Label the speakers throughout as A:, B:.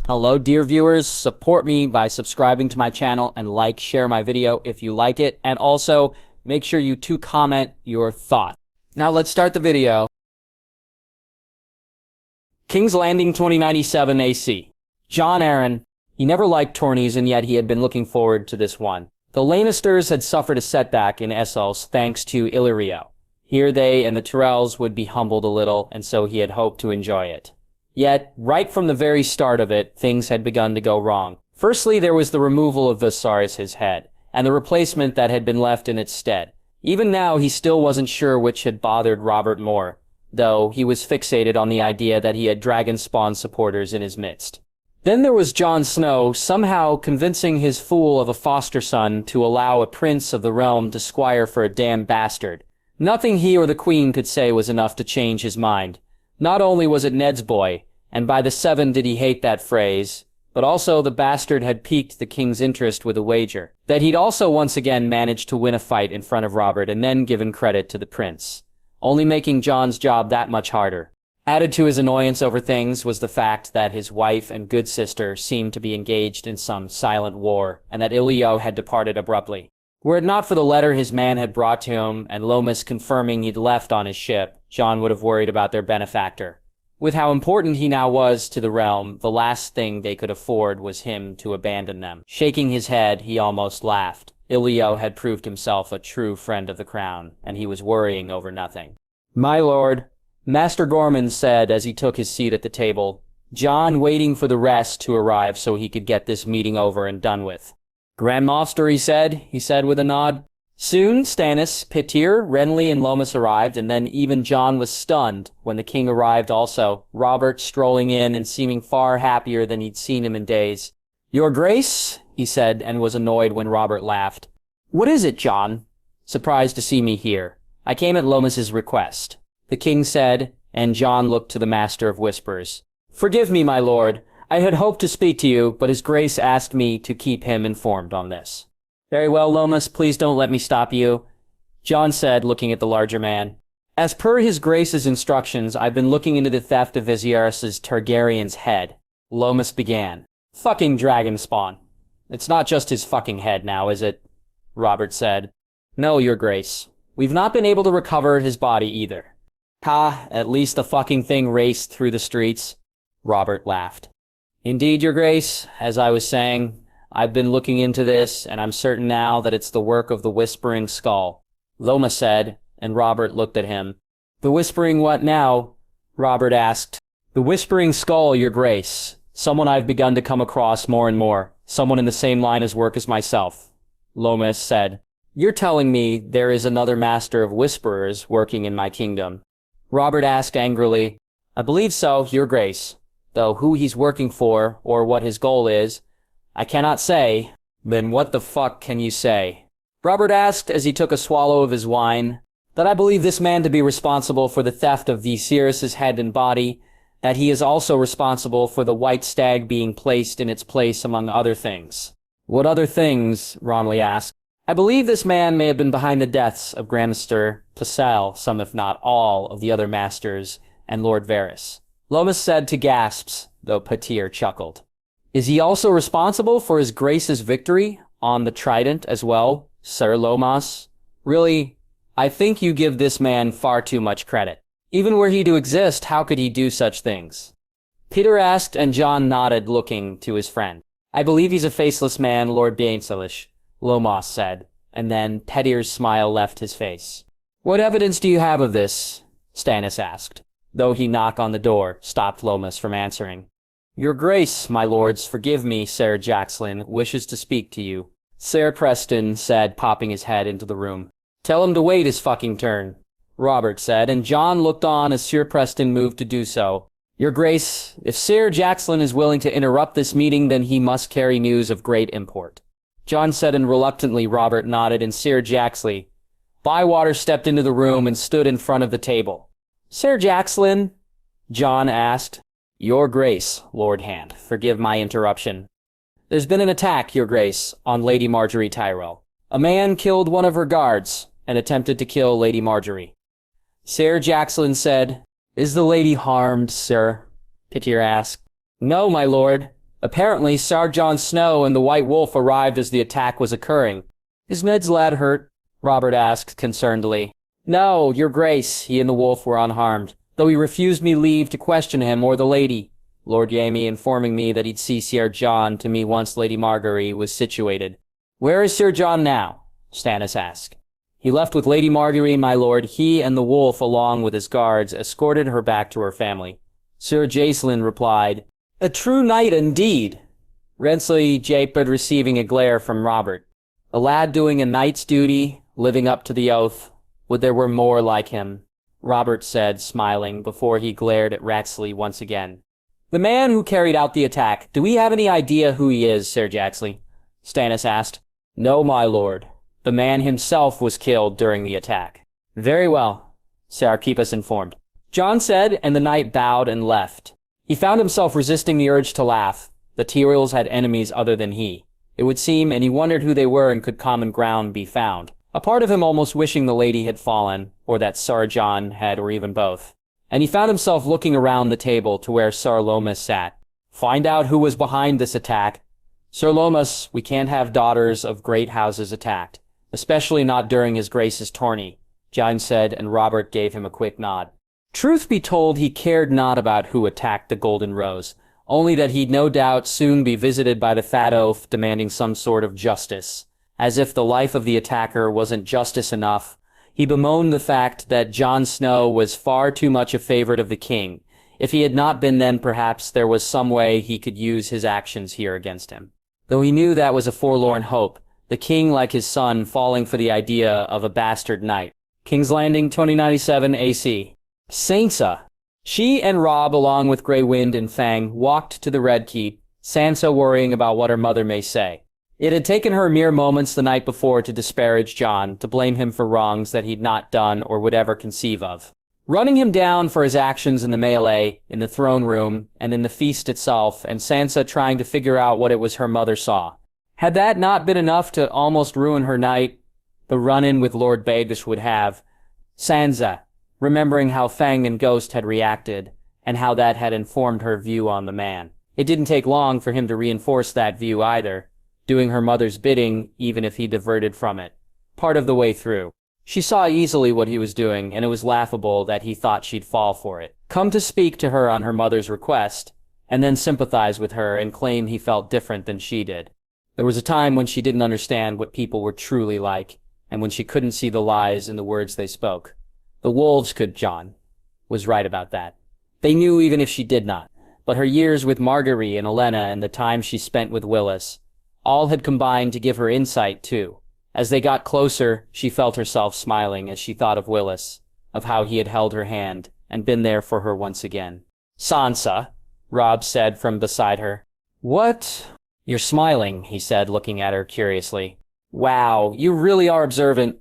A: Hello, dear viewers. Support me by subscribing to my channel and share my video if you like it. And also, make sure you comment your thought. Now let's start the video. King's Landing 2097 AC. Jon Arryn. He never liked tourneys, and yet he had been looking forward to this one. The Lannisters had suffered a setback in Essos thanks to Illyrio. Here they and the Tyrells would be humbled a little, and so he had hoped to enjoy it. Yet, right from the very start of it, things had begun to go wrong. Firstly, there was the removal of Viserys' head, and the replacement that had been left in its stead. Even now, he still wasn't sure which had bothered Robert more, though he was fixated on the idea that he had Dragonspawn supporters in his midst. Then there was Jon Snow, somehow convincing his fool of a foster son to allow a prince of the realm to squire for a damn bastard. Nothing he or the queen could say was enough to change his mind. Not only was it Ned's boy, and by the 7 did he hate that phrase, but also the bastard had piqued the king's interest with a wager, that he'd also once again managed to win a fight in front of Robert and then given credit to the prince, only making Jon's job that much harder. Added to his annoyance over things was the fact that his wife and good sister seemed to be engaged in some silent war, and that Illyrio had departed abruptly. Were it not for the letter his man had brought to him, and Lomas confirming he'd left on his ship, Jon would have worried about their benefactor. With how important he now was to the realm, the last thing they could afford was him to abandon them. Shaking his head, he almost laughed. Illyrio had proved himself a true friend of the crown, and he was worrying over nothing. "My lord," Master Gorman said as he took his seat at the table, Jon waiting for the rest to arrive so he could get this meeting over and done with. "Grand Master," he said with a nod. Soon, Stannis, Petyr, Renly, and Lomas arrived, and then even Jon was stunned when the king arrived also, Robert strolling in and seeming far happier than he'd seen him in days. "Your Grace," he said, and was annoyed when Robert laughed. "What is it, Jon?" "Surprised to see me here. I came at Lomas's request," the king said, and Jon looked to the Master of Whispers. "Forgive me, my lord. I had hoped to speak to you, but his Grace asked me to keep him informed on this." "Very well, Lomas, please don't let me stop you," Jon said, looking at the larger man. "As per his Grace's instructions, I've been looking into the theft of Viserys' Targaryen's head," Lomas began. "Fucking Dragonspawn. It's not just his fucking head now, is it?" Robert said. "No, your Grace. We've not been able to recover his body either." "Ha, at least the fucking thing raced through the streets," Robert laughed. "Indeed, your Grace, as I was saying, I've been looking into this, and I'm certain now that it's the work of the Whispering Skull," Lomas said, and Robert looked at him. "The Whispering what now?" Robert asked. "The Whispering Skull, your Grace. Someone I've begun to come across more and more. Someone in the same line of work as myself," Lomas said. "You're telling me there is another master of whisperers working in my kingdom?" Robert asked angrily. "I believe so, your Grace. Though who he's working for, or what his goal is, I cannot say." "Then what the fuck can you say?" Robert asked as he took a swallow of his wine. "That I believe this man to be responsible for the theft of Viserys' head and body, that he is also responsible for the white stag being placed in its place among other things." "What other things?" Romley asked. "I believe this man may have been behind the deaths of Granister, Pycelle, some if not all of the other masters, and Lord Varys," Lomas said to gasps, though Petyr chuckled. "Is he also responsible for his Grace's victory on the Trident as well, Sir Lomas? Really, I think you give this man far too much credit. Even were he to exist, how could he do such things?" Peter asked, and Jon nodded, looking to his friend. "I believe he's a faceless man, Lord Baensalish," Lomas said, and then Petyr's smile left his face. "What evidence do you have of this?" Stannis asked, though he knocked on the door, stopped Lomas from answering. "Your Grace, my lords, forgive me, Ser Jaxlin wishes to speak to you," Ser Preston said, popping his head into the room. "Tell him to wait his fucking turn," Robert said, and Jon looked on as Ser Preston moved to do so. "Your Grace, if Ser Jaxlin is willing to interrupt this meeting, then he must carry news of great import," Jon said, and reluctantly Robert nodded, and Ser Jaxley. Bywater stepped into the room and stood in front of the table. "Ser Jaxlin?" Jon asked. "Your Grace, Lord Hand, forgive my interruption. There's been an attack, Your Grace, on Lady Margaery Tyrell. A man killed one of her guards and attempted to kill Lady Margaery." Ser Jaxlin said, "Is the lady harmed, sir?" Petyr asked. "No, my lord. Apparently, Sir Jon Snow and the White Wolf arrived as the attack was occurring. Is Ned's lad hurt? Robert asked concernedly. No, your grace, he and the wolf were unharmed, though he refused me leave to question him or the lady. Lord Jaime informing me that he'd see Sir Jon to me once Lady Margaery was situated. Where is Sir Jon now? Stannis asked. He left with Lady Margaery, my lord. He and the wolf, along with his guards, escorted her back to her family. Sir Jacelyn replied, A true knight indeed. Rensley Japed receiving a glare from Robert. A lad doing a knight's duty, living up to the oath. Would there were more like him, Robert said, smiling, before he glared at Rensley once again. The man who carried out the attack, do we have any idea who he is, Sir Jacelyn? Stannis asked. No, my lord. The man himself was killed during the attack. Very well, Sir, keep us informed. Jon said, and the knight bowed and left. He found himself resisting the urge to laugh. The Tyrells had enemies other than he, it would seem, and he wondered who they were and could common ground be found. A part of him almost wishing the lady had fallen, or that Sir Jon had, or even both. And he found himself looking around the table to where Sir Lomas sat. Find out who was behind this attack. Sir Lomas, we can't have daughters of great houses attacked, especially not during his grace's tourney, Jon said, and Robert gave him a quick nod. Truth be told, he cared not about who attacked the Golden Rose, only that he'd no doubt soon be visited by the Fat Oaf demanding some sort of justice. As if the life of the attacker wasn't justice enough, he bemoaned the fact that Jon Snow was far too much a favorite of the king. If he had not been, then perhaps there was some way he could use his actions here against him. Though he knew that was a forlorn hope, the king, like his son, falling for the idea of a bastard knight. King's Landing, 2097 AC. Sansa. She and Robb, along with Grey Wind and Fang, walked to the Red Keep, Sansa worrying about what her mother may say. It had taken her mere moments the night before to disparage Jon, to blame him for wrongs that he'd not done or would ever conceive of. Running him down for his actions in the melee, in the throne room, and in the feast itself, and Sansa trying to figure out what it was her mother saw. Had that not been enough to almost ruin her night, the run-in with Lord Baelish would have. Sansa, remembering how Fang and Ghost had reacted, and how that had informed her view on the man. It didn't take long for him to reinforce that view either, doing her mother's bidding even if he diverted from it. Part of the way through. She saw easily what he was doing, and it was laughable that he thought she'd fall for it. Come to speak to her on her mother's request, and then sympathize with her and claim he felt different than she did. There was a time when she didn't understand what people were truly like, and when she couldn't see the lies in the words they spoke. The wolves could, Jon was right about that. They knew even if she did not. But her years with Margaery and Olenna and the time she spent with Willis, all had combined to give her insight, too. As they got closer, she felt herself smiling as she thought of Willis, of how he had held her hand and been there for her once again. Sansa, Robb said from beside her. What? You're smiling, he said, looking at her curiously. Wow, you really are observant,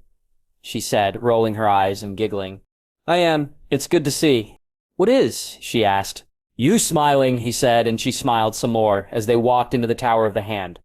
A: she said, rolling her eyes and giggling. I am. It's good to see. What is? She asked. You smiling, he said, and she smiled some more as they walked into the Tower of the Hand.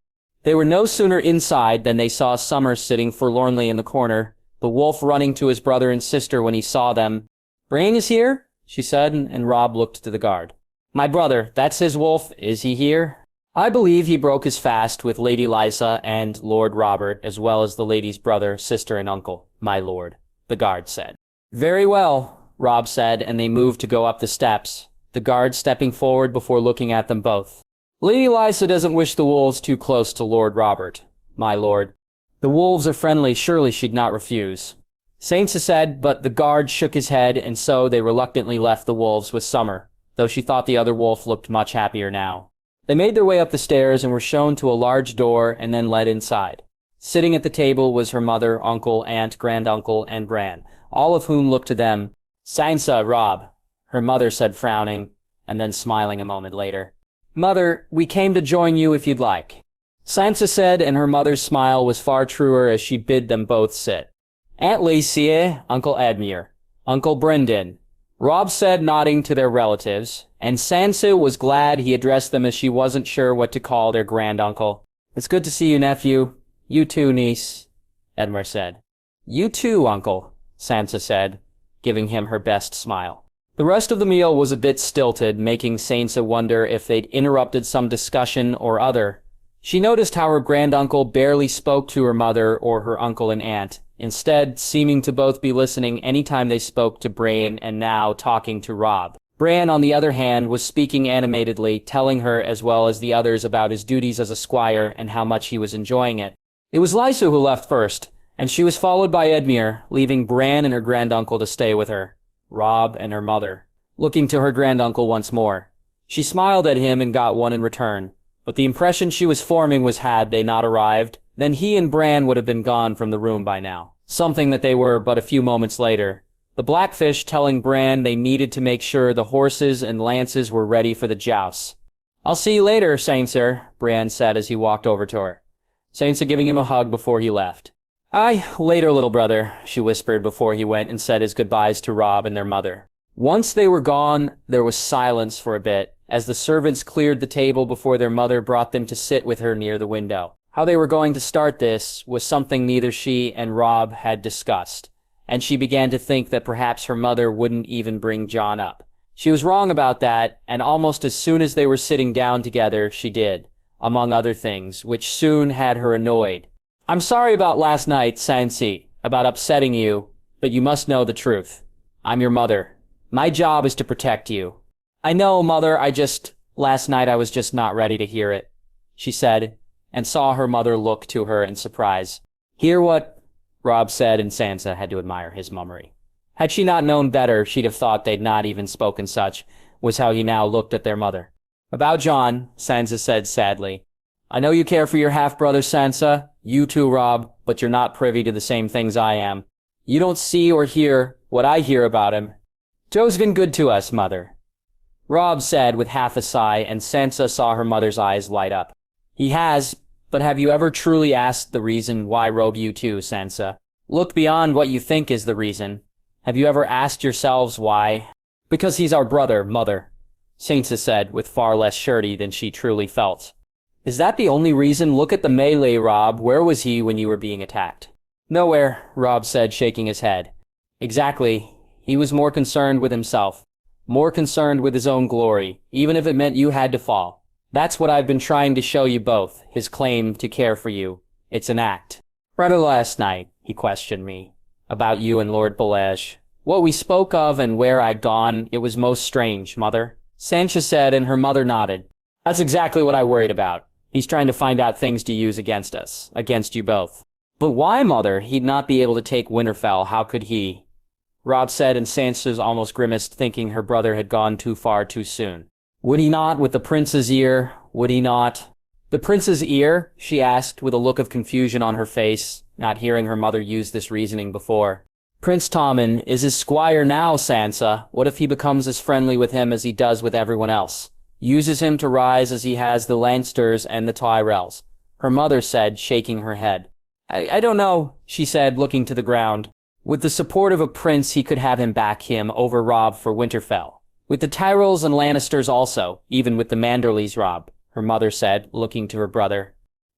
A: They were no sooner inside than they saw Summer sitting forlornly in the corner, the wolf running to his brother and sister when he saw them. Brain is here, she said, and Robb looked to the guard. My brother, that's his wolf, is he here? I believe he broke his fast with Lady Lysa and Lord Robert, as well as the lady's brother, sister, and uncle, my lord, the guard said. Very well, Robb said, and they moved to go up the steps, the guard stepping forward before looking at them both. Lady Lysa doesn't wish the wolves too close to Lord Robert, my lord. The wolves are friendly, surely she'd not refuse. Sansa said, but the guard shook his head, and so they reluctantly left the wolves with Summer, though she thought the other wolf looked much happier now. They made their way up the stairs and were shown to a large door and then led inside. Sitting at the table was her mother, uncle, aunt, granduncle, and Bran, all of whom looked to them. Sansa, Robb, her mother said, frowning, and then smiling a moment later. Mother, we came to join you if you'd like. Sansa said, and her mother's smile was far truer as she bid them both sit. Aunt Lacey, Uncle Edmure, Uncle Brendan, Robb said, nodding to their relatives, and Sansa was glad he addressed them as she wasn't sure what to call their granduncle. It's good to see you, nephew. You too, niece, Edmure said. You too, uncle, Sansa said, giving him her best smile. The rest of the meal was a bit stilted, making Sansa wonder if they'd interrupted some discussion or other. She noticed how her granduncle barely spoke to her mother or her uncle and aunt, instead seeming to both be listening anytime they spoke to Bran and now talking to Robb. Bran, on the other hand, was speaking animatedly, telling her as well as the others about his duties as a squire and how much he was enjoying it. It was Lysa who left first, and she was followed by Edmure, leaving Bran and her granduncle to stay with her, Robb and her mother. Looking to her granduncle once more. She smiled at him and got one in return, but the impression she was forming was had they not arrived, then he and Bran would have been gone from the room by now. Something that they were but a few moments later. The Blackfish telling Bran they needed to make sure the horses and lances were ready for the jousts. "I'll see you later, Sansa," Bran said as he walked over to her. Sansa giving him a hug before he left. "Aye, later, little brother," she whispered before he went and said his goodbyes to Robb and their mother. Once they were gone, there was silence for a bit, as the servants cleared the table before their mother brought them to sit with her near the window. How they were going to start this was something neither she and Robb had discussed, and she began to think that perhaps her mother wouldn't even bring Jon up. She was wrong about that, and almost as soon as they were sitting down together, she did, among other things, which soon had her annoyed. "I'm sorry about last night, Sansa, about upsetting you, but you must know the truth. I'm your mother. My job is to protect you." "I know, Mother, last night I was just not ready to hear it," she said, and saw her mother look to her in surprise. "Hear what?" Robb said, and Sansa had to admire his mummery. Had she not known better, she'd have thought they'd not even spoken such, was how he now looked at their mother. "About Jon," Sansa said sadly. "I know you care for your half-brother, Sansa, you too, Robb, but you're not privy to the same things I am. You don't see or hear what I hear about him. Joe's been good to us, Mother," Robb said with half a sigh, and Sansa saw her mother's eyes light up. "He has, but have you ever truly asked the reason why Robb you too, Sansa? Look beyond what you think is the reason. Have you ever asked yourselves why?" "Because he's our brother, Mother," Sansa said with far less surety than she truly felt. "Is that the only reason? Look at the melee, Robb. Where was he when you were being attacked?" "Nowhere," Robb said, shaking his head. "Exactly. He was more concerned with himself. More concerned with his own glory, even if it meant you had to fall. That's what I've been trying to show you both, his claim to care for you. It's an act. Rather last night, he questioned me. About you and Lord Balej. What we spoke of and where I'd gone, it was most strange, Mother," Sansa said, and her mother nodded. "That's exactly what I worried about. He's trying to find out things to use against us, against you both." "But why, Mother? He'd not be able to take Winterfell. How could he?" Robb said, and Sansa almost grimaced, thinking her brother had gone too far too soon. "Would he not, with the prince's ear? Would he not?" "The prince's ear?" she asked, with a look of confusion on her face, not hearing her mother use this reasoning before. "Prince Tommen is his squire now, Sansa. What if he becomes as friendly with him as he does with everyone else? Uses him to rise as he has the Lannisters and the Tyrells," her mother said, shaking her head. I don't know," she said, looking to the ground. "With the support of a prince, he could have him back him over Robb for Winterfell. With the Tyrells and Lannisters also, even with the Manderleys, Robb," her mother said, looking to her brother.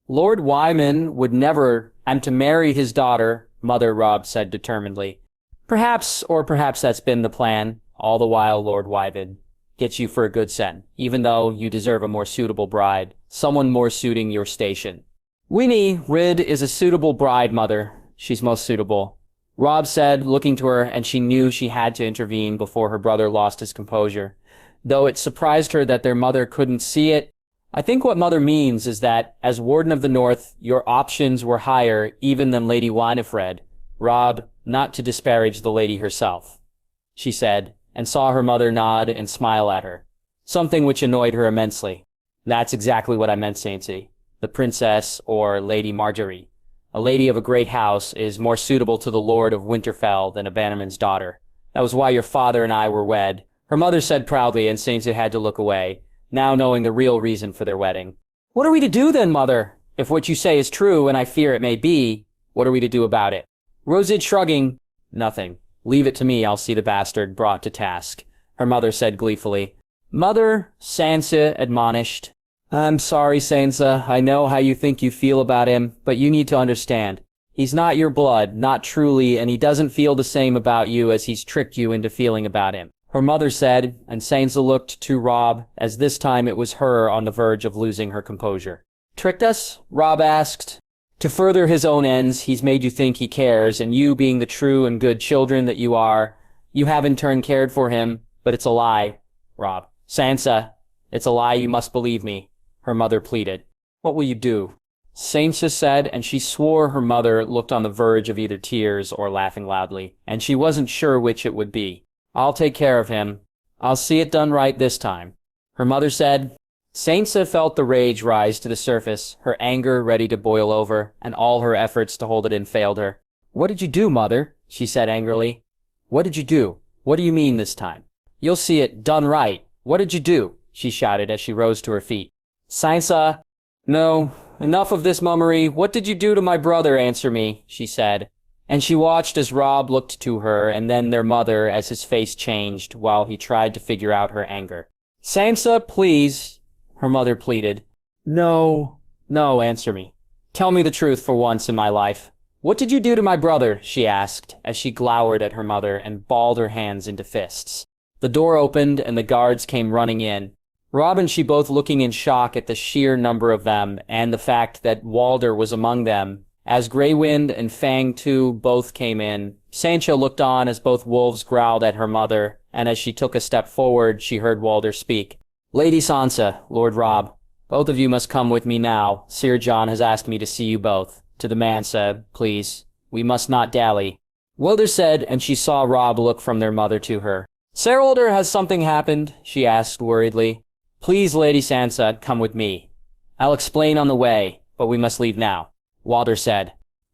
A: "Lord Wyman would never, and to marry his daughter," Mother Robb said determinedly. Perhaps that's been the plan, all the while Lord Wyman gets you for a good sen, even though you deserve a more suitable bride, someone more suiting your station." "Winnie Rid is a suitable bride, Mother. She's most suitable," Robb said, looking to her, and she knew she had to intervene before her brother lost his composure. Though it surprised her that their mother couldn't see it, "I think what Mother means is that, as Warden of the North, your options were higher even than Lady Winifred, Robb, not to disparage the lady herself," she said, and saw her mother nod and smile at her, something which annoyed her immensely. "That's exactly what I meant, Sansa. The princess, or Lady Marjorie, a lady of a great house, is more suitable to the Lord of Winterfell than a bannerman's daughter. That was why your father and I were wed," her mother said proudly, and Sansa had to look away, now knowing the real reason for their wedding. "What are we to do then, Mother? If what you say is true, and I fear it may be, what are we to do about it?" Rosid shrugging, "Nothing. Leave it to me, I'll see the bastard brought to task," her mother said gleefully. "Mother," Sansa admonished. "I'm sorry, Sansa. I know how you think you feel about him, but you need to understand. He's not your blood, not truly, and he doesn't feel the same about you as he's tricked you into feeling about him. her mother said, and Sansa looked to Robb, as this time it was her on the verge of losing her composure. Tricked us? Robb asked. To further his own ends, he's made you think he cares, and you, being the true and good children that you are, you have in turn cared for him, but it's a lie, Robb. Sansa, it's a lie, you must believe me, her mother pleaded. What will you do? Sansa said, and she swore her mother looked on the verge of either tears or laughing loudly, and she wasn't sure which it would be. I'll take care of him. I'll see it done right this time, her mother said. Sansa felt the rage rise to the surface, her anger ready to boil over, and all her efforts to hold it in failed her. What did you do, mother? She said angrily. What did you do? What do you mean this time? You'll see it done right. What did you do? She shouted as she rose to her feet. Sansa, no, enough of this mummery. What did you do to my brother? Answer me, she said. And she watched as Robb looked to her and then their mother as his face changed while he tried to figure out her anger. Sansa, please, her mother pleaded. No, answer me. Tell me the truth for once in my life. What did you do to my brother? She asked as she glowered at her mother and balled her hands into fists. The door opened and the guards came running in. Robb and she both looking in shock at the sheer number of them and the fact that Walder was among them. As Greywind and Fang too both came in, Sansa looked on as both wolves growled at her mother, and as she took a step forward, she heard Walder speak. Lady Sansa, Lord Robb, both of you must come with me now. Sir Jon has asked me to see you both. To the man said, please, we must not dally. Walder said, and she saw Robb look from their mother to her. Sir Walder, has something happened? She asked worriedly. Please, Lady Sansa, come with me. I'll explain on the way, but we must leave now, Walder said.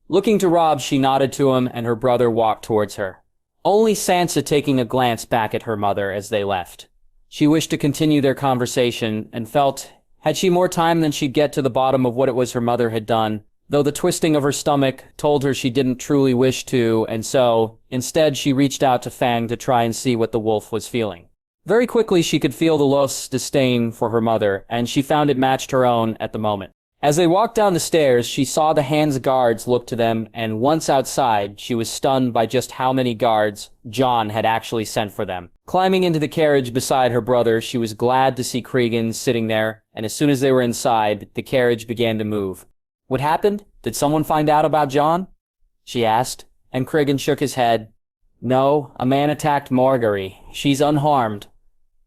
A: Looking to Robb, she nodded to him, and her brother walked towards her. Only Sansa taking a glance back at her mother as they left. She wished to continue their conversation, and felt, had she more time than she'd get to the bottom of what it was her mother had done, though the twisting of her stomach told her she didn't truly wish to, and so, instead she reached out to Fang to try and see what the wolf was feeling. Very quickly she could feel the wolf's disdain for her mother, and she found it matched her own at the moment. As they walked down the stairs, she saw the hands guards look to them, and once outside, she was stunned by just how many guards Jon had actually sent for them. Climbing into the carriage beside her brother, she was glad to see Cregan sitting there, and as soon as they were inside, the carriage began to move. What happened? Did someone find out about Jon? She asked, and Cregan shook his head. No, a man attacked Margaery. She's unharmed.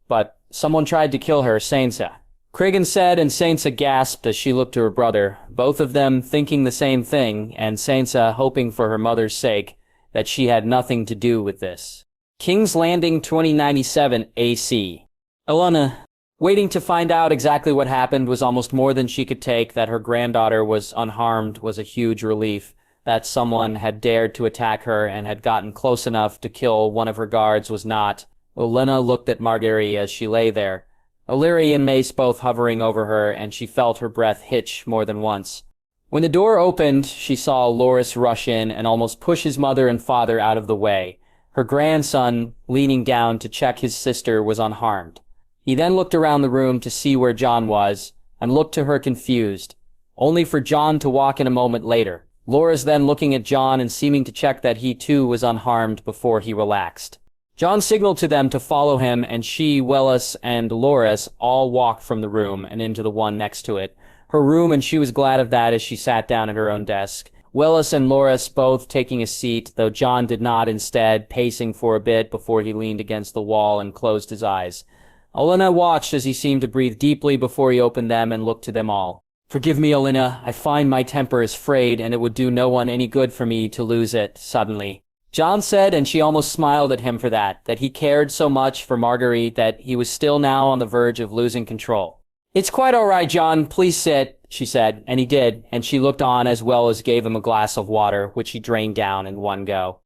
A: But someone tried to kill her, Sansa. Cregan said, and Sansa gasped as she looked to her brother, both of them thinking the same thing, and Sansa hoping for her mother's sake that she had nothing to do with this. King's Landing 2097 AC. Olenna, waiting to find out exactly what happened was almost more than she could take. That her granddaughter was unharmed was a huge relief. That someone had dared to attack her and had gotten close enough to kill one of her guards was not. Olenna looked at Margaery as she lay there, Illyri and Mace both hovering over her, and she felt her breath hitch more than once. When the door opened, she saw Loras rush in and almost push his mother and father out of the way. Her grandson, leaning down to check his sister, was unharmed. He then looked around the room to see where Jon was, and looked to her confused, only for Jon to walk in a moment later. Loras then looking at Jon and seeming to check that he too was unharmed before he relaxed. Jon signaled to them to follow him, and she, Wellis, and Loras all walked from the room and into the one next to it. Her room, and she was glad of that as she sat down at her own desk. Wellis and Loras both taking a seat, though Jon did not, instead pacing for a bit before he leaned against the wall and closed his eyes. Olenna watched as he seemed to breathe deeply before he opened them and looked to them all. Forgive me, Olenna, I find my temper is frayed, and it would do no one any good for me to lose it suddenly. Jon said, and she almost smiled at him for that he cared so much for Margaery that he was still now on the verge of losing control. It's quite all right, Jon, please sit, she said, and he did, and she looked on as well as gave him a glass of water, which he drained down in one go.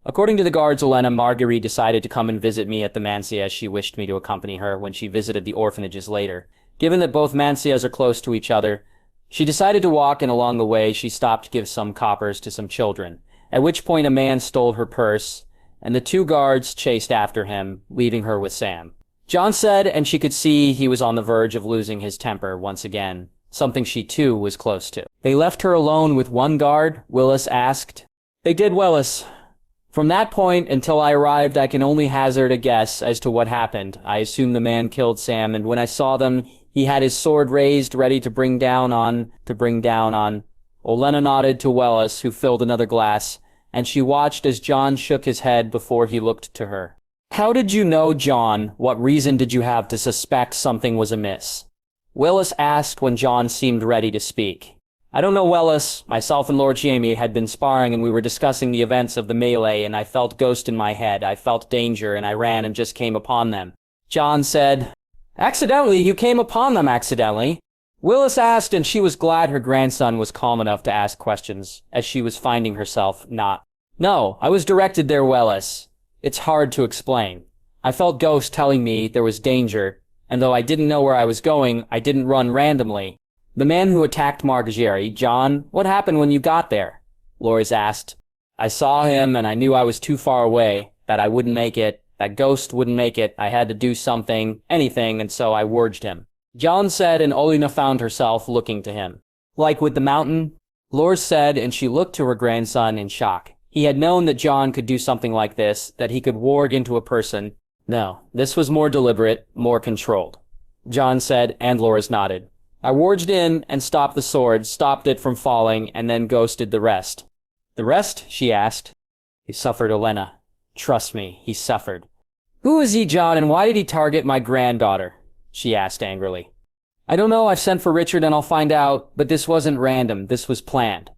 A: According to the guards, Olenna, Margaery decided to come and visit me at the Mansia as she wished me to accompany her when she visited the orphanages later. Given that both Mansias are close to each other, she decided to walk, and along the way she stopped to give some coppers to some children, at which point a man stole her purse, and the two guards chased after him, leaving her with Sam. Jon said, and she could see he was on the verge of losing his temper once again, something she too was close to. They left her alone with one guard? Willis asked. They did, Willis. From that point until I arrived, I can only hazard a guess as to what happened. I assume the man killed Sam, and when I saw them, he had his sword raised, ready to bring down on. Olenna nodded to Wellis, who filled another glass, and she watched as Jon shook his head before he looked to her. How did you know, Jon? What reason did you have to suspect something was amiss? Willis asked when Jon seemed ready to speak. I don't know, Wellis. Myself and Lord Jaime had been sparring and we were discussing the events of the melee, and I felt ghost in my head. I felt danger and I ran and just came upon them. Jon said, Accidentally? You came upon them accidentally? Willis asked, and she was glad her grandson was calm enough to ask questions, as she was finding herself not. No, I was directed there, Wellis. It's hard to explain. I felt ghosts telling me there was danger, and though I didn't know where I was going, I didn't run randomly. The man who attacked Margaery, Jon, what happened when you got there? Loras asked. I saw him, and I knew I was too far away, that I wouldn't make it, that Ghost wouldn't make it. I had to do something, anything, and so I wurged him. Jon said, and Olenna found herself looking to him. Like with the mountain? Loras said, and she looked to her grandson in shock. He had known that Jon could do something like this, that he could warg into a person. No, this was more deliberate, more controlled. Jon said, and Loras nodded. I warged in and stopped the sword, stopped it from falling, and then ghosted the rest. The rest? She asked. He suffered, Olenna. Trust me, he suffered. Who is he, Jon, and why did he target my granddaughter? She asked angrily. I don't know, I've sent for Richard and I'll find out, but this wasn't random, this was planned.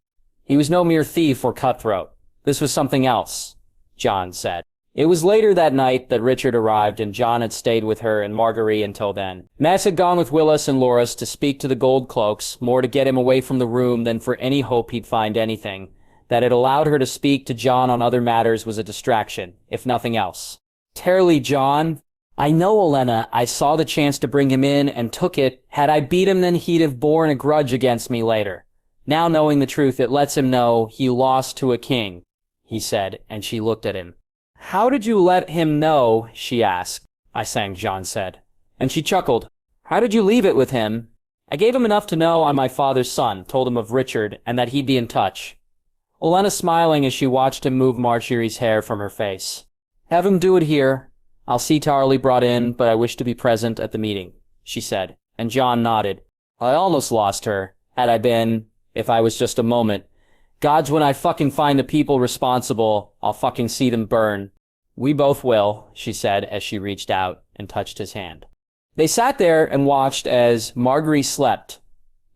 A: He was no mere thief or cutthroat. This was something else, Jon said. It was later that night that Richard arrived, and Jon had stayed with her and Margaery until then. Mass had gone with Willis and Loras to speak to the Gold Cloaks, more to get him away from the room than for any hope he'd find anything. That it allowed her to speak to Jon on other matters was a distraction, if nothing else. Terribly, Jon. I know, Olenna. I saw the chance to bring him in and took it. Had I beat him, then he'd have borne a grudge against me later. Now knowing the truth, it lets him know he lost to a king, he said, and she looked at him. How did you let him know? She asked. I sang, Jon said. And she chuckled. How did you leave it with him? I gave him enough to know I'm my father's son, told him of Richard, and that he'd be in touch. Olenna smiling as she watched him move Marjorie's hair from her face. Have him do it here. I'll see Tarly brought in, but I wish to be present at the meeting, she said, and Jon nodded. I almost lost her, had I been, if I was just a moment. Gods, when I fucking find the people responsible, I'll fucking see them burn. We both will, she said as she reached out and touched his hand. They sat there and watched as Margaery slept,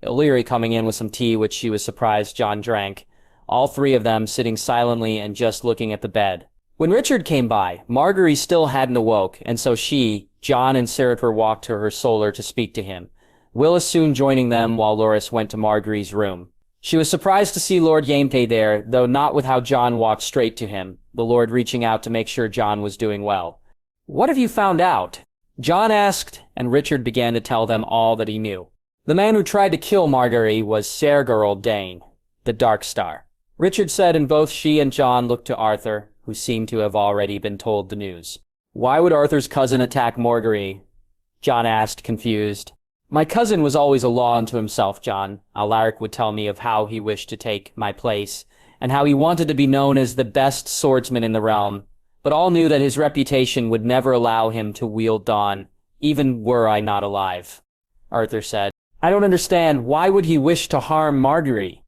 A: Illyri coming in with some tea, which she was surprised Jon drank, all three of them sitting silently and just looking at the bed. When Richard came by, Margaery still hadn't awoke, and so she, Jon, and Sarator walked to her solar to speak to him, Willis soon joining them while Loras went to Margaery's room. She was surprised to see Lord Jaime there, though not with how Jon walked straight to him, the Lord reaching out to make sure Jon was doing well. What have you found out? Jon asked, and Richard began to tell them all that he knew. The man who tried to kill Margaery was Sergeral Dane, the Dark Star. Richard said, and both she and Jon looked to Arthur, who seemed to have already been told the news. Why would Arthur's cousin attack Margaery? Jon asked, confused. My cousin was always a law unto himself, Jon. Alaric would tell me of how he wished to take my place, and how he wanted to be known as the best swordsman in the realm, but all knew that his reputation would never allow him to wield Dawn, even were I not alive. Arthur said, I don't understand. Why would he wish to harm Margaery?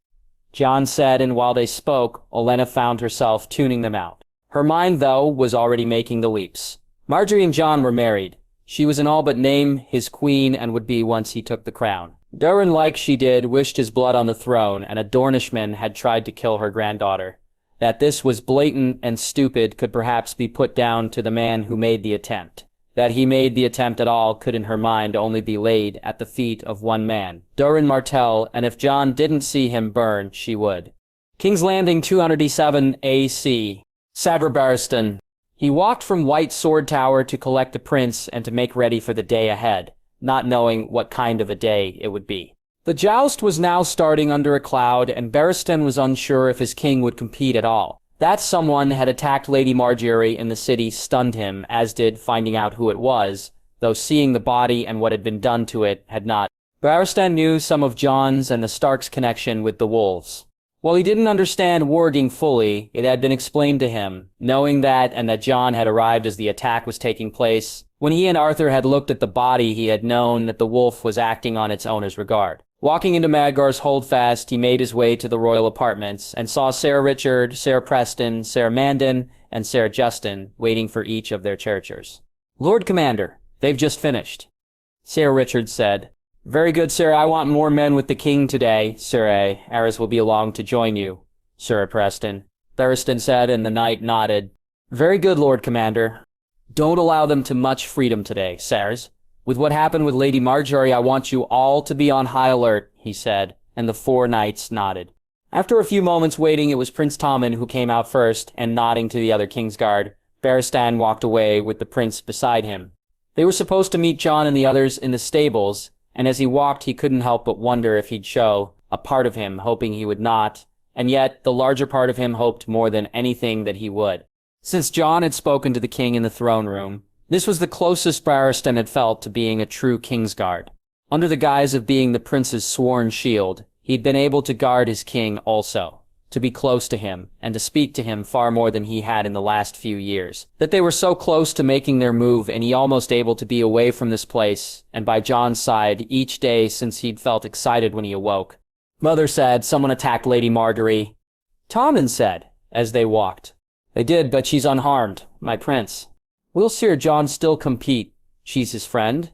A: Jon said, and while they spoke, Olenna found herself tuning them out. Her mind, though, was already making the leaps. Margaery and Jon were married. She was in all but name his queen and would be once he took the crown. Durin, like she did, wished his blood on the throne, and a Dornishman had tried to kill her granddaughter. That this was blatant and stupid could perhaps be put down to the man who made the attempt. That he made the attempt at all could in her mind only be laid at the feet of one man, Durin Martell, and if Jon didn't see him burn, she would. King's Landing 207 AC. Sadra Barristan. He walked from White Sword Tower to collect the prince and to make ready for the day ahead, not knowing what kind of a day it would be. The joust was now starting under a cloud, and Barristan was unsure if his king would compete at all. That someone had attacked Lady Margaery in the city stunned him, as did finding out who it was, though seeing the body and what had been done to it had not. Barristan knew some of Jon's and the Stark's connection with the wolves. While he didn't understand warging fully, it had been explained to him, knowing that and that Jon had arrived as the attack was taking place. When he and Arthur had looked at the body, he had known that the wolf was acting on its owner's regard. Walking into Madgar's holdfast, he made his way to the royal apartments and saw Ser Richard, Ser Preston, Ser Mandon, and Ser Justin waiting for each of their chargers. "Lord Commander, they've just finished," Ser Richard said. "Very good, sir. I want more men with the king today, Sir A. Aerys will be along to join you," Ser Preston. Barristan said, and the knight nodded. "Very good, Lord Commander. Don't allow them to much freedom today, sirs. With what happened with Lady Marjorie, I want you all to be on high alert," he said, and the 4 knights nodded. After a few moments waiting, it was Prince Tommen who came out first, and nodding to the other Kingsguard, Barristan walked away with the prince beside him. They were supposed to meet Jon and the others in the stables, and as he walked he couldn't help but wonder if he'd show a part of him, hoping he would not, and yet the larger part of him hoped more than anything that he would. Since Jon had spoken to the king in the throne room, this was the closest Barristan had felt to being a true Kingsguard. Under the guise of being the prince's sworn shield, he'd been able to guard his king also, to be close to him, and to speak to him far more than he had in the last few years. That they were so close to making their move, and he almost able to be away from this place, and by Jon's side, each day since he'd felt excited when he awoke. "Mother said someone attacked Lady Marjorie," Tommen said, as they walked. "They did, but she's unharmed, my prince." "Will Sir Jon still compete? She's his friend?"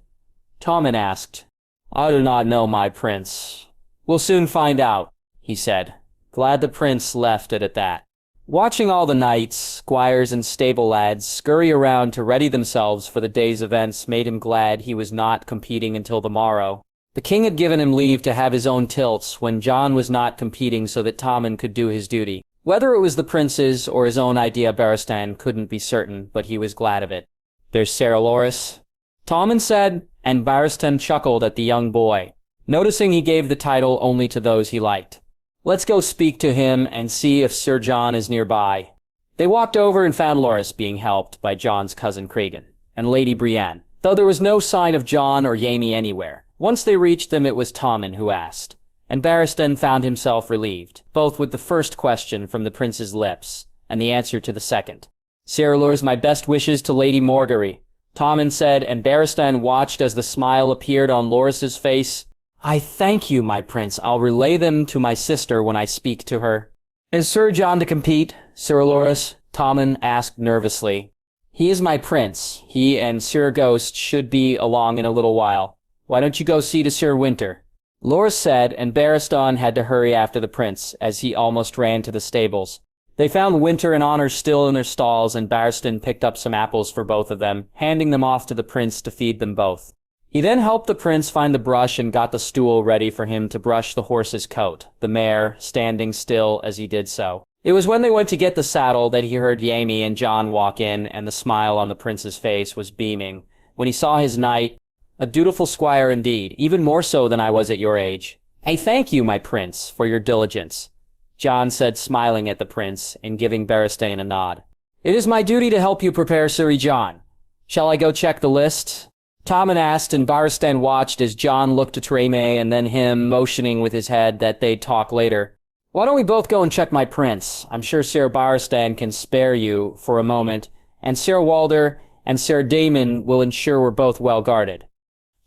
A: Tommen asked. "I do not know, my prince. We'll soon find out," he said. Glad the prince left it at that. Watching all the knights, squires, and stable lads scurry around to ready themselves for the day's events made him glad he was not competing until the morrow. The king had given him leave to have his own tilts when Jon was not competing so that Tommen could do his duty. Whether it was the prince's or his own idea, Barristan couldn't be certain, but he was glad of it. "There's Ser Loras," Tommen said, and Barristan chuckled at the young boy, noticing he gave the title only to those he liked. "Let's go speak to him and see if Sir Jon is nearby." They walked over and found Loras being helped by Jon's cousin Cregan and Lady Brienne, though there was no sign of Jon or Jaime anywhere. Once they reached them, it was Tommen who asked, and Barristan found himself relieved, both with the first question from the prince's lips and the answer to the second. "Ser Loras, my best wishes to Lady Marjorie," Tommen said, and Barristan watched as the smile appeared on Loras's face. "I thank you, my prince. I'll relay them to my sister when I speak to her." "Is Sir Jon to compete, Ser Loras?" Tommen asked nervously. "He is my prince. He and Sir Ghost should be along in a little while. Why don't you go see to Sir Winter?" Loras said, and Barristan had to hurry after the prince, as he almost ran to the stables. They found Winter and Honor still in their stalls, and Barristan picked up some apples for both of them, handing them off to the prince to feed them both. He then helped the prince find the brush and got the stool ready for him to brush the horse's coat, the mare standing still as he did so. It was when they went to get the saddle that he heard Jaime and Jon walk in, and the smile on the prince's face was beaming. When he saw his knight, a dutiful squire indeed, even more so than I was at your age. "I thank you, my prince, for your diligence," Jon said, smiling at the prince and giving Barristan a nod. "It is my duty to help you prepare Sir Jon. Shall I go check the list?" Tommen asked, and Barristan watched as Jon looked at Jaime and then him, motioning with his head that they'd talk later. "Why don't we both go and check my prince? I'm sure Ser Barristan can spare you for a moment, and Ser Walder and Ser Daemon will ensure we're both well guarded."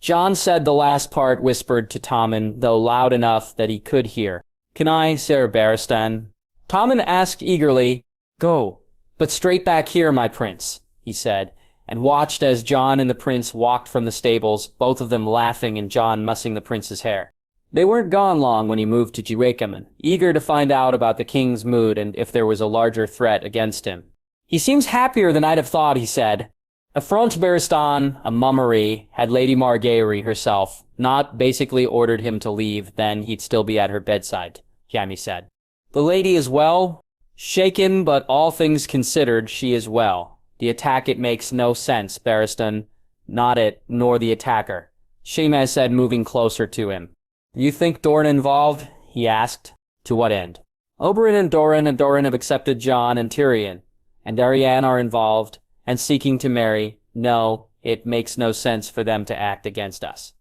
A: Jon said the last part whispered to Tommen, though loud enough that he could hear. "Can I, Ser Barristan?" Tommen asked eagerly. "Go, but straight back here, my prince," he said, and watched as Jon and the prince walked from the stables, both of them laughing and Jon mussing the prince's hair. They weren't gone long when he moved to Reimagined, eager to find out about the king's mood and if there was a larger threat against him. "He seems happier than I'd have thought," he said. Affront Barristan, a mummery, had Lady Marjorie herself not basically ordered him to leave, then he'd still be at her bedside, Jaime said. "The lady is well?" "Shaken, but all things considered, she is well. The attack, it makes no sense, Barristan. Not it, nor the attacker," Jaime said, moving closer to him. "You think Doran involved?" he asked. "To what end?" "Oberyn and Doran have accepted Jon and Tyrion, and Arianne are involved, and seeking to marry. No, it makes no sense for them to act against us,"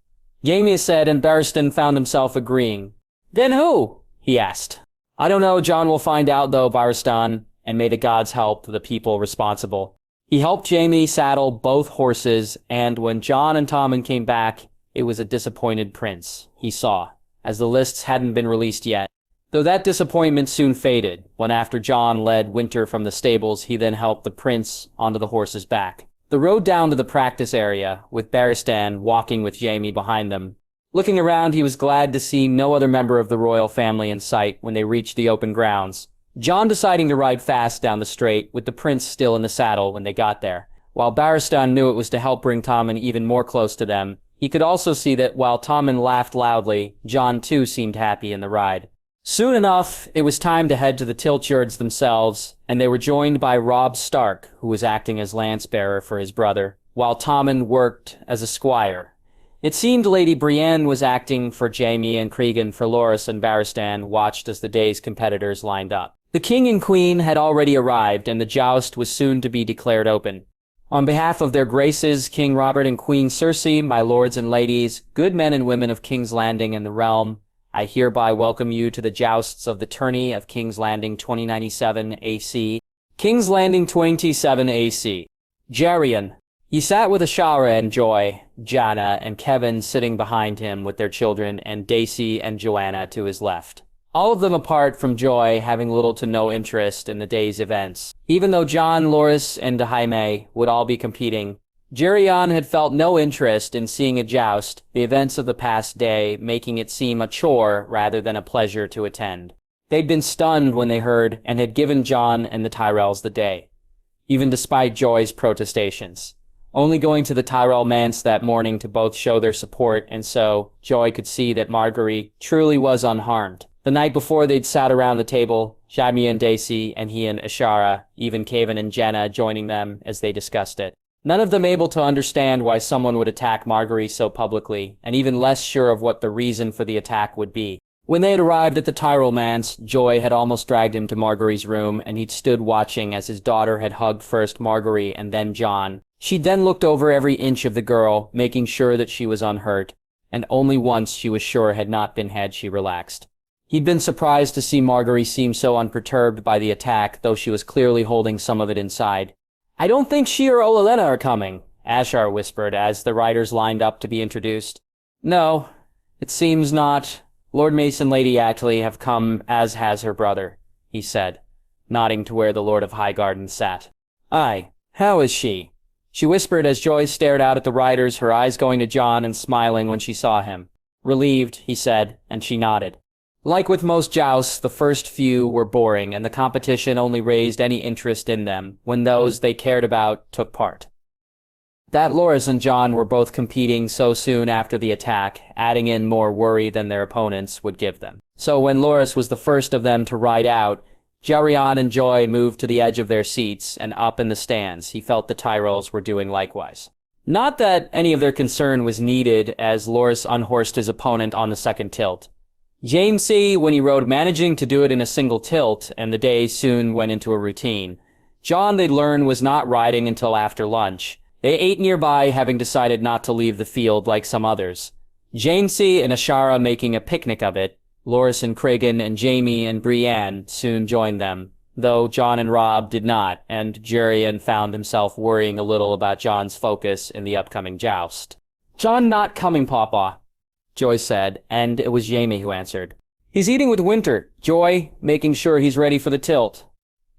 A: Jaime said, and Barristan found himself agreeing. "Then who?" he asked. I don't know, Jon will find out though, Barristan, and may the gods help the people responsible. He helped Jaime saddle both horses, and when Jon and Tommen came back, it was a disappointed prince, he saw, as the lists hadn't been released yet. Though that disappointment soon faded, when after Jon led Winter from the stables, he then helped the prince onto the horse's back. The road down to the practice area, with Barristan walking with Jaime behind them. Looking around, he was glad to see no other member of the royal family in sight when they reached the open grounds. Jon deciding to ride fast down the straight, with the prince still in the saddle when they got there. While Barristan knew it was to help bring Tommen even more close to them, he could also see that while Tommen laughed loudly, Jon too seemed happy in the ride. Soon enough, it was time to head to the Tiltyards themselves, and they were joined by Robb Stark, who was acting as lance-bearer for his brother, while Tommen worked as a squire. It seemed Lady Brienne was acting for Jaime and Cregan for Loras, and Barristan watched as the day's competitors lined up. The king and queen had already arrived, and the joust was soon to be declared open. On behalf of their graces, King Robert and Queen Cersei, my lords and ladies, good men and women of King's Landing and the realm, I hereby welcome you to the jousts of the tourney of King's Landing 2097 AC. King's Landing 27 AC. Jarion. He sat with Ashara and Joy, Janna, and Kevin sitting behind him with their children, and Daisy and Joanna to his left. All of them apart from Joy, having little to no interest in the day's events. Even though Jon, Loras, and Jaime would all be competing, Jarion had felt no interest in seeing a joust, the events of the past day making it seem a chore rather than a pleasure to attend. They'd been stunned when they heard and had given Jon and the Tyrells the day, even despite Joy's protestations. Only going to the Tyrell manse that morning to both show their support, and so Joy could see that Marguerite truly was unharmed. The night before, they'd sat around the table, Jaime and Daisy, and he and Ashara, even Kevin and Jenna joining them as they discussed it. None of them able to understand why someone would attack Marguerite so publicly, and even less sure of what the reason for the attack would be. When they had arrived at the Tyrell manse, Joy had almost dragged him to Marguerite's room, and he'd stood watching as his daughter had hugged first Marguerite and then Jon. She'd then looked over every inch of the girl, making sure that she was unhurt, and only once she was sure had not been had she relaxed. He'd been surprised to see Marguerite seem so unperturbed by the attack, though she was clearly holding some of it inside. I don't think she or Olenna are coming, Ashar whispered as the riders lined up to be introduced. No, it seems not. Lord Mace and Lady Atterley have come, as has her brother, he said, nodding to where the Lord of Highgarden sat. Aye, how is she? She whispered as Joy stared out at the riders, her eyes going to Jon and smiling when she saw him. Relieved, he said, and she nodded. Like with most jousts, the first few were boring, and the competition only raised any interest in them when those they cared about took part. That Loras and Jon were both competing so soon after the attack, adding in more worry than their opponents would give them. So when Loras was the first of them to ride out, Jarion and Joy moved to the edge of their seats, and up in the stands, he felt the Tyrells were doing likewise. Not that any of their concern was needed, as Loras unhorsed his opponent on the second tilt. Jaime, when he rode, managing to do it in a single tilt, and the day soon went into a routine. Jon, they'd learned, was not riding until after lunch. They ate nearby, having decided not to leave the field like some others. Jaime and Ashara making a picnic of it. Loras and Cregan and Jaime and Brienne soon joined them, though Jon and Robb did not, and Jarion found himself worrying a little about Jon's focus in the upcoming joust. Jon not coming, Papa, Joy said, and it was Jaime who answered. He's eating with Winter, Joy, making sure he's ready for the tilt.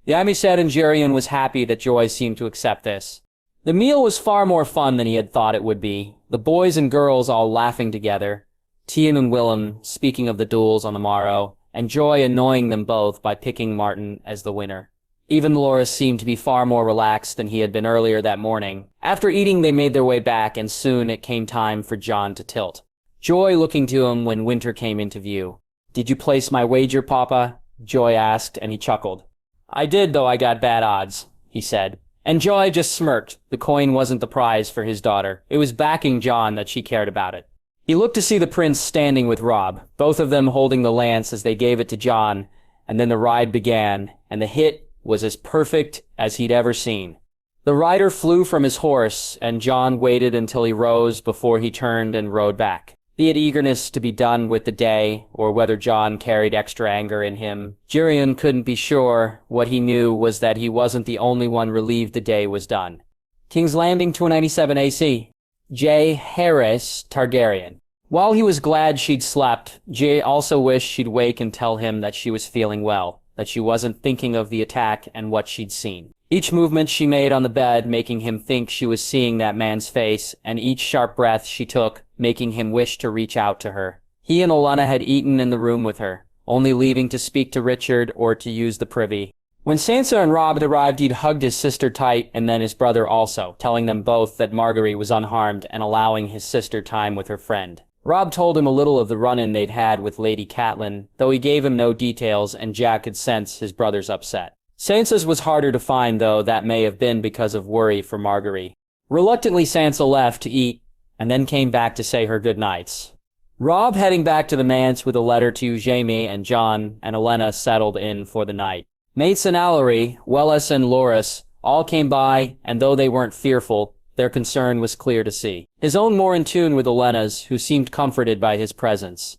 A: Jaime said, and Jarion was happy that Joy seemed to accept this. The meal was far more fun than he had thought it would be, the boys and girls all laughing together, Tien and Willem speaking of the duels on the morrow, and Joy annoying them both by picking Martin as the winner. Even Loras seemed to be far more relaxed than he had been earlier that morning. After eating, they made their way back, and soon it came time for Jon to tilt. Joy looking to him when Winter came into view. Did you place my wager, Papa? Joy asked, and he chuckled. I did, though I got bad odds, he said. And Joy just smirked. The coin wasn't the prize for his daughter. It was backing Jon that she cared about it. He looked to see the prince standing with Robb, both of them holding the lance as they gave it to Jon, and then the ride began, and the hit was as perfect as he'd ever seen. The rider flew from his horse, and Jon waited until he rose before he turned and rode back. be it eagerness to be done with the day, or whether Jon carried extra anger in him. Tyrion couldn't be sure. What he knew was that he wasn't the only one relieved the day was done. King's Landing 297 AC. Jaehaerys Targaryen. While he was glad she'd slept, Jae also wished she'd wake and tell him that she was feeling well, that she wasn't thinking of the attack and what she'd seen. Each movement she made on the bed making him think she was seeing that man's face, and each sharp breath she took making him wish to reach out to her. He and Olenna had eaten in the room with her, only leaving to speak to Richard or to use the privy. When Sansa and Robb had arrived, he'd hugged his sister tight and then his brother also, telling them both that Margaery was unharmed and allowing his sister time with her friend. Robb told him a little of the run-in they'd had with Lady Catelyn, though he gave him no details and Jack could sense his brother's upset. Sansa's was harder to find, though that may have been because of worry for Margaery. Reluctantly, Sansa left to eat and then came back to say her goodnights. Robb heading back to the manse with a letter to Jaime and Jon, and Olenna settled in for the night. Mates and Allery, Wellis and Loras all came by, and though they weren't fearful, their concern was clear to see. His own more in tune with Olenna's, who seemed comforted by his presence.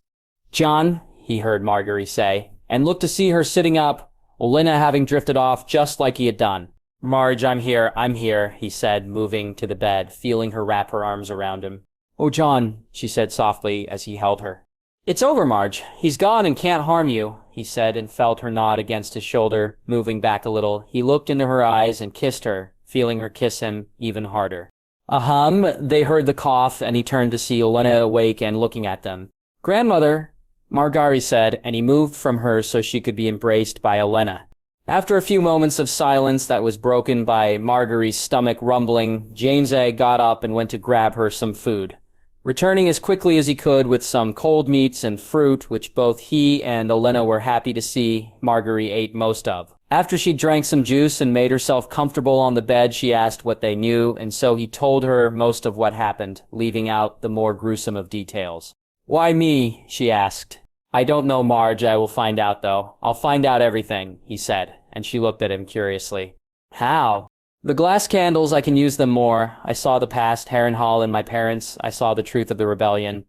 A: "Jon," he heard Margaery say, and looked to see her sitting up, Olenna having drifted off just like he had done. "Marge, I'm here," he said, moving to the bed, feeling her wrap her arms around him. "Oh, Jon," she said softly as he held her. "It's over, Marge. He's gone and can't harm you," he said, and felt her nod against his shoulder. Moving back a little, he looked into her eyes and kissed her, feeling her kiss him even harder. They heard the cough, and he turned to see Olenna awake and looking at them. "Grandmother," Margaery said, and he moved from her so she could be embraced by Olenna. After a few moments of silence that was broken by Margaery's stomach rumbling, James got up and went to grab her some food. Returning as quickly as he could with some cold meats and fruit, which both he and Olenna were happy to see, Margaery ate most of. After she drank some juice and made herself comfortable on the bed, she asked what they knew, and so he told her most of what happened, leaving out the more gruesome of details. "Why me?" she asked. "I don't know, Marge. I will find out, though. I'll find out everything," he said, and she looked at him curiously. "How?" "The glass candles, I can use them more. I saw the past, Harrenhal and my parents. I saw the truth of the rebellion,"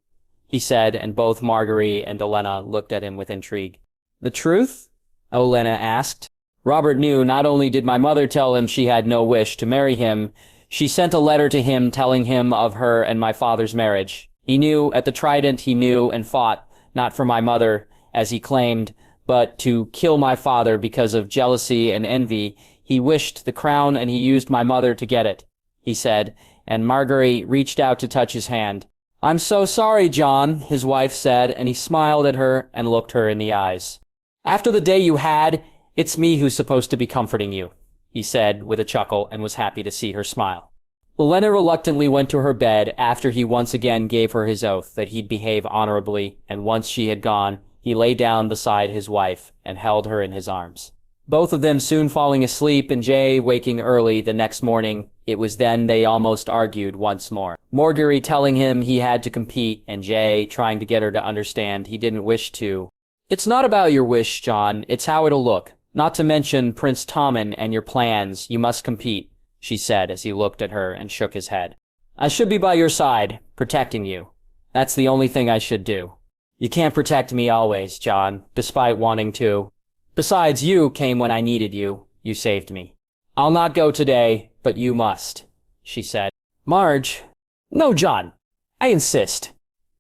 A: he said, and both Margaery and Olenna looked at him with intrigue. "The truth?" Olenna asked. "Robert knew. Not only did my mother tell him she had no wish to marry him, she sent a letter to him telling him of her and my father's marriage. He knew, at the Trident he knew and fought, not for my mother, as he claimed, but to kill my father because of jealousy and envy. He wished the crown and he used my mother to get it," he said, and Margaery reached out to touch his hand. "I'm so sorry, Jon," his wife said, and he smiled at her and looked her in the eyes. "After the day you had, it's me who's supposed to be comforting you," he said with a chuckle and was happy to see her smile. Olenna reluctantly went to her bed after he once again gave her his oath that he'd behave honorably, and once she had gone, he lay down beside his wife and held her in his arms. Both of them soon falling asleep and Jae waking early the next morning. It was then they almost argued once more. Margaery telling him he had to compete and Jae trying to get her to understand he didn't wish to. "It's not about your wish, Jon. It's how it'll look. Not to mention Prince Tommen and your plans. You must compete," she said as he looked at her and shook his head. "I should be by your side, protecting you. That's the only thing I should do. You can't protect me always, Jon, despite wanting to. Besides, you came when I needed you. You saved me. I'll not go today, but you must," she said. "Marge." "No, Jon. I insist,"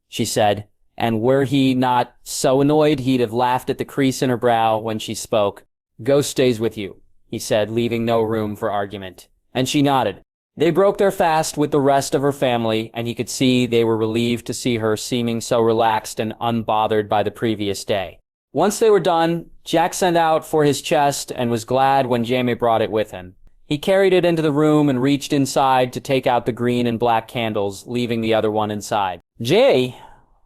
A: she said, and were he not so annoyed he'd have laughed at the crease in her brow when she spoke. "Ghost stays with you," he said, leaving no room for argument. And she nodded. They broke their fast with the rest of her family, and he could see they were relieved to see her seeming so relaxed and unbothered by the previous day. Once they were done, Jack sent out for his chest and was glad when Jaime brought it with him. He carried it into the room and reached inside to take out the green and black candles, leaving the other one inside. "Jay,"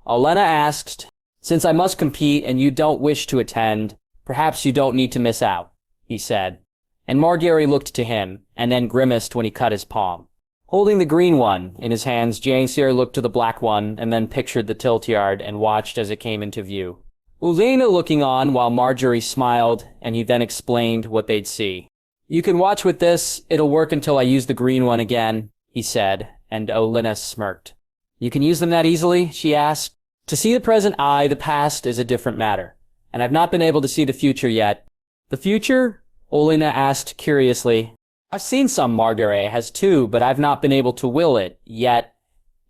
A: Olenna asked, "since I must compete and you don't wish to attend, perhaps you don't need to miss out," he said. And Margaery looked to him, and then grimaced when he cut his palm. Holding the green one in his hands, Jaehaerys looked to the black one, and then pictured the tilt-yard and watched as it came into view. Olenna looking on while Margaery smiled, and he then explained what they'd see. "You can watch with this. It'll work until I use the green one again," he said, and Olenna smirked. You can use them that easily? She asked. To see the present eye, the past is a different matter, and I've not been able to see the future yet. The future? Olenna asked curiously. I've seen some, Margaery has too, but I've not been able to will it, yet.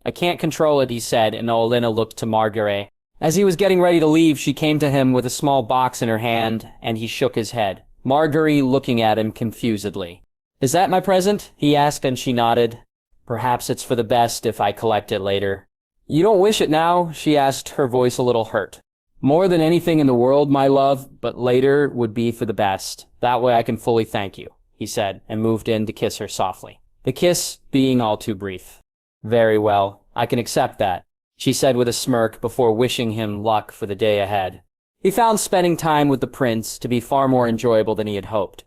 A: I can't control it, he said, and Olenna looked to Margaery. As he was getting ready to leave, she came to him with a small box in her hand, and he shook his head, Margaery looking at him confusedly. Is that my present? He asked, and she nodded. Perhaps it's for the best if I collect it later. You don't wish it now? She asked, her voice a little hurt. More than anything in the world, my love, but later would be for the best. That way I can fully thank you, he said, and moved in to kiss her softly. The kiss being all too brief. Very well, I can accept that, she said with a smirk before wishing him luck for the day ahead. He found spending time with the prince to be far more enjoyable than he had hoped.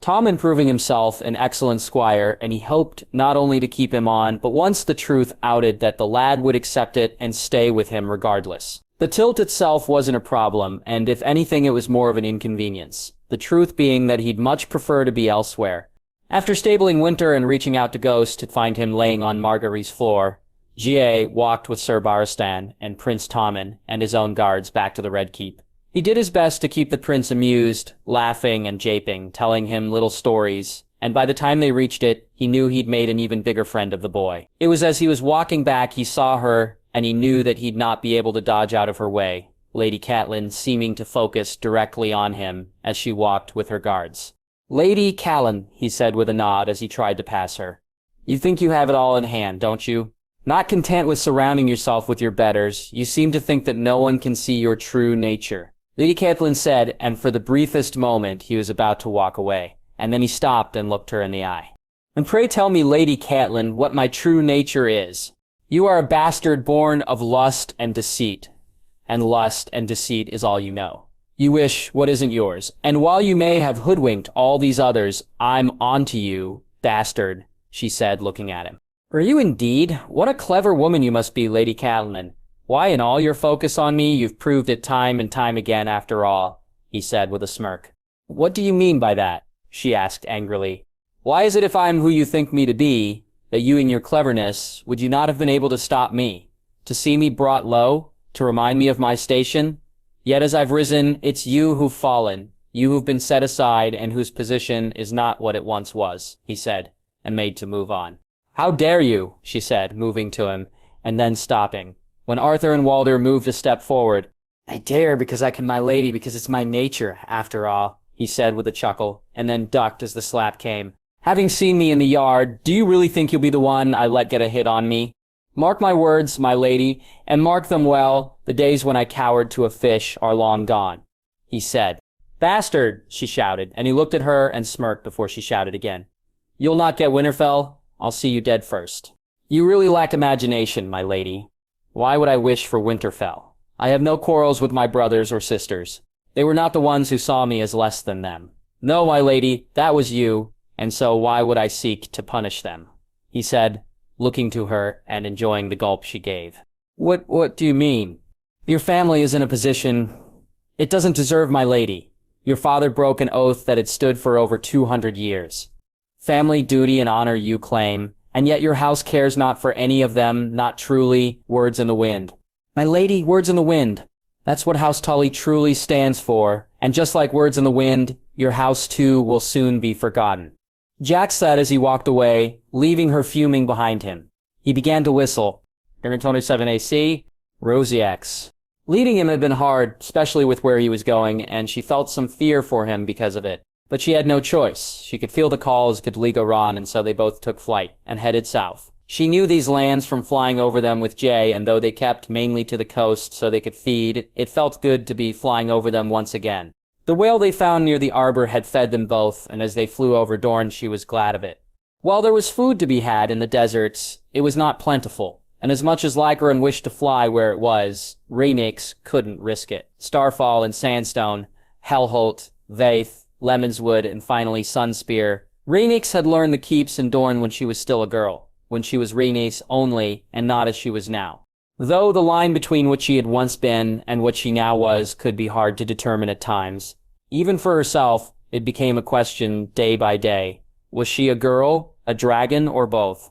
A: Tom proving himself an excellent squire, and he hoped not only to keep him on, but once the truth outed that the lad would accept it and stay with him regardless. The tilt itself wasn't a problem, and if anything it was more of an inconvenience. The truth being that he'd much prefer to be elsewhere. After stabling Winter and reaching out to Ghost to find him laying on Margaery's floor, G.A. walked with Sir Barristan and Prince Tommen and his own guards back to the Red Keep. He did his best to keep the prince amused, laughing and japing, telling him little stories, and by the time they reached it, he knew he'd made an even bigger friend of the boy. It was as he was walking back he saw her, and he knew that he'd not be able to dodge out of her way, Lady Catelyn seeming to focus directly on him as she walked with her guards. Lady Catelyn, he said with a nod as he tried to pass her. You think you have it all in hand, don't you? Not content with surrounding yourself with your betters, you seem to think that no one can see your true nature. Lady Catelyn said, and for the briefest moment he was about to walk away, and then he stopped and looked her in the eye. And pray tell me, Lady Catelyn, what my true nature is. You are a bastard born of lust and deceit, and lust and deceit is all you know. You wish what isn't yours, and while you may have hoodwinked all these others, I'm onto you, bastard, she said, looking at him. Are you indeed? What a clever woman you must be, Lady Catelyn. Why, in all your focus on me, you've proved it time and time again after all, he said with a smirk. What do you mean by that? She asked angrily. Why is it if I'm who you think me to be, that you in your cleverness, would you not have been able to stop me? To see me brought low? To remind me of my station? Yet as I've risen, it's you who've fallen, you who've been set aside and whose position is not what it once was, he said, and made to move on. How dare you, she said, moving to him, and then stopping. When Arthur and Walder moved a step forward, I dare because I can, my lady, because it's my nature, after all, he said with a chuckle, and then ducked as the slap came. Having seen me in the yard, do you really think you'll be the one I let get a hit on me? Mark my words, my lady, and mark them well, the days when I cowered to a fish are long gone, he said. Bastard, she shouted, and he looked at her and smirked before she shouted again. You'll not get Winterfell, I'll see you dead first. You really lack imagination, my lady. Why would I wish for Winterfell? I have no quarrels with my brothers or sisters. They were not the ones who saw me as less than them. No, my lady, that was you, and so why would I seek to punish them? He said, looking to her and enjoying the gulp she gave. What do you mean? Your family is in a position... It doesn't deserve, my lady. Your father broke an oath that had stood for over 200 years. Family duty and honor you claim, and yet your house cares not for any of them, not truly, words in the wind. My lady, words in the wind. That's what House Tully truly stands for, and just like words in the wind, your house too will soon be forgotten. Jack said as he walked away, leaving her fuming behind him. He began to whistle. 127 AC, Rosie X. Leading him had been hard, especially with where he was going, and she felt some fear for him because of it. But she had no choice. She could feel the calls could lead on, and so they both took flight and headed south. She knew these lands from flying over them with Jay, and though they kept mainly to the coast so they could feed, it felt good to be flying over them once again. The whale they found near the arbor had fed them both, and as they flew over Dorne, she was glad of it. While there was food to be had in the deserts, it was not plentiful, and as much as Lycaron wished to fly where it was, Rhaenix couldn't risk it. Starfall and Sandstone, Hellholt, Vaith, Lemonswood, and finally Sunspear. Rhaenix had learned the keeps in Dorne when she was still a girl, when she was Rhaenys only, and not as she was now. Though the line between what she had once been and what she now was could be hard to determine at times. Even for herself, it became a question day by day. Was she a girl, a dragon, or both?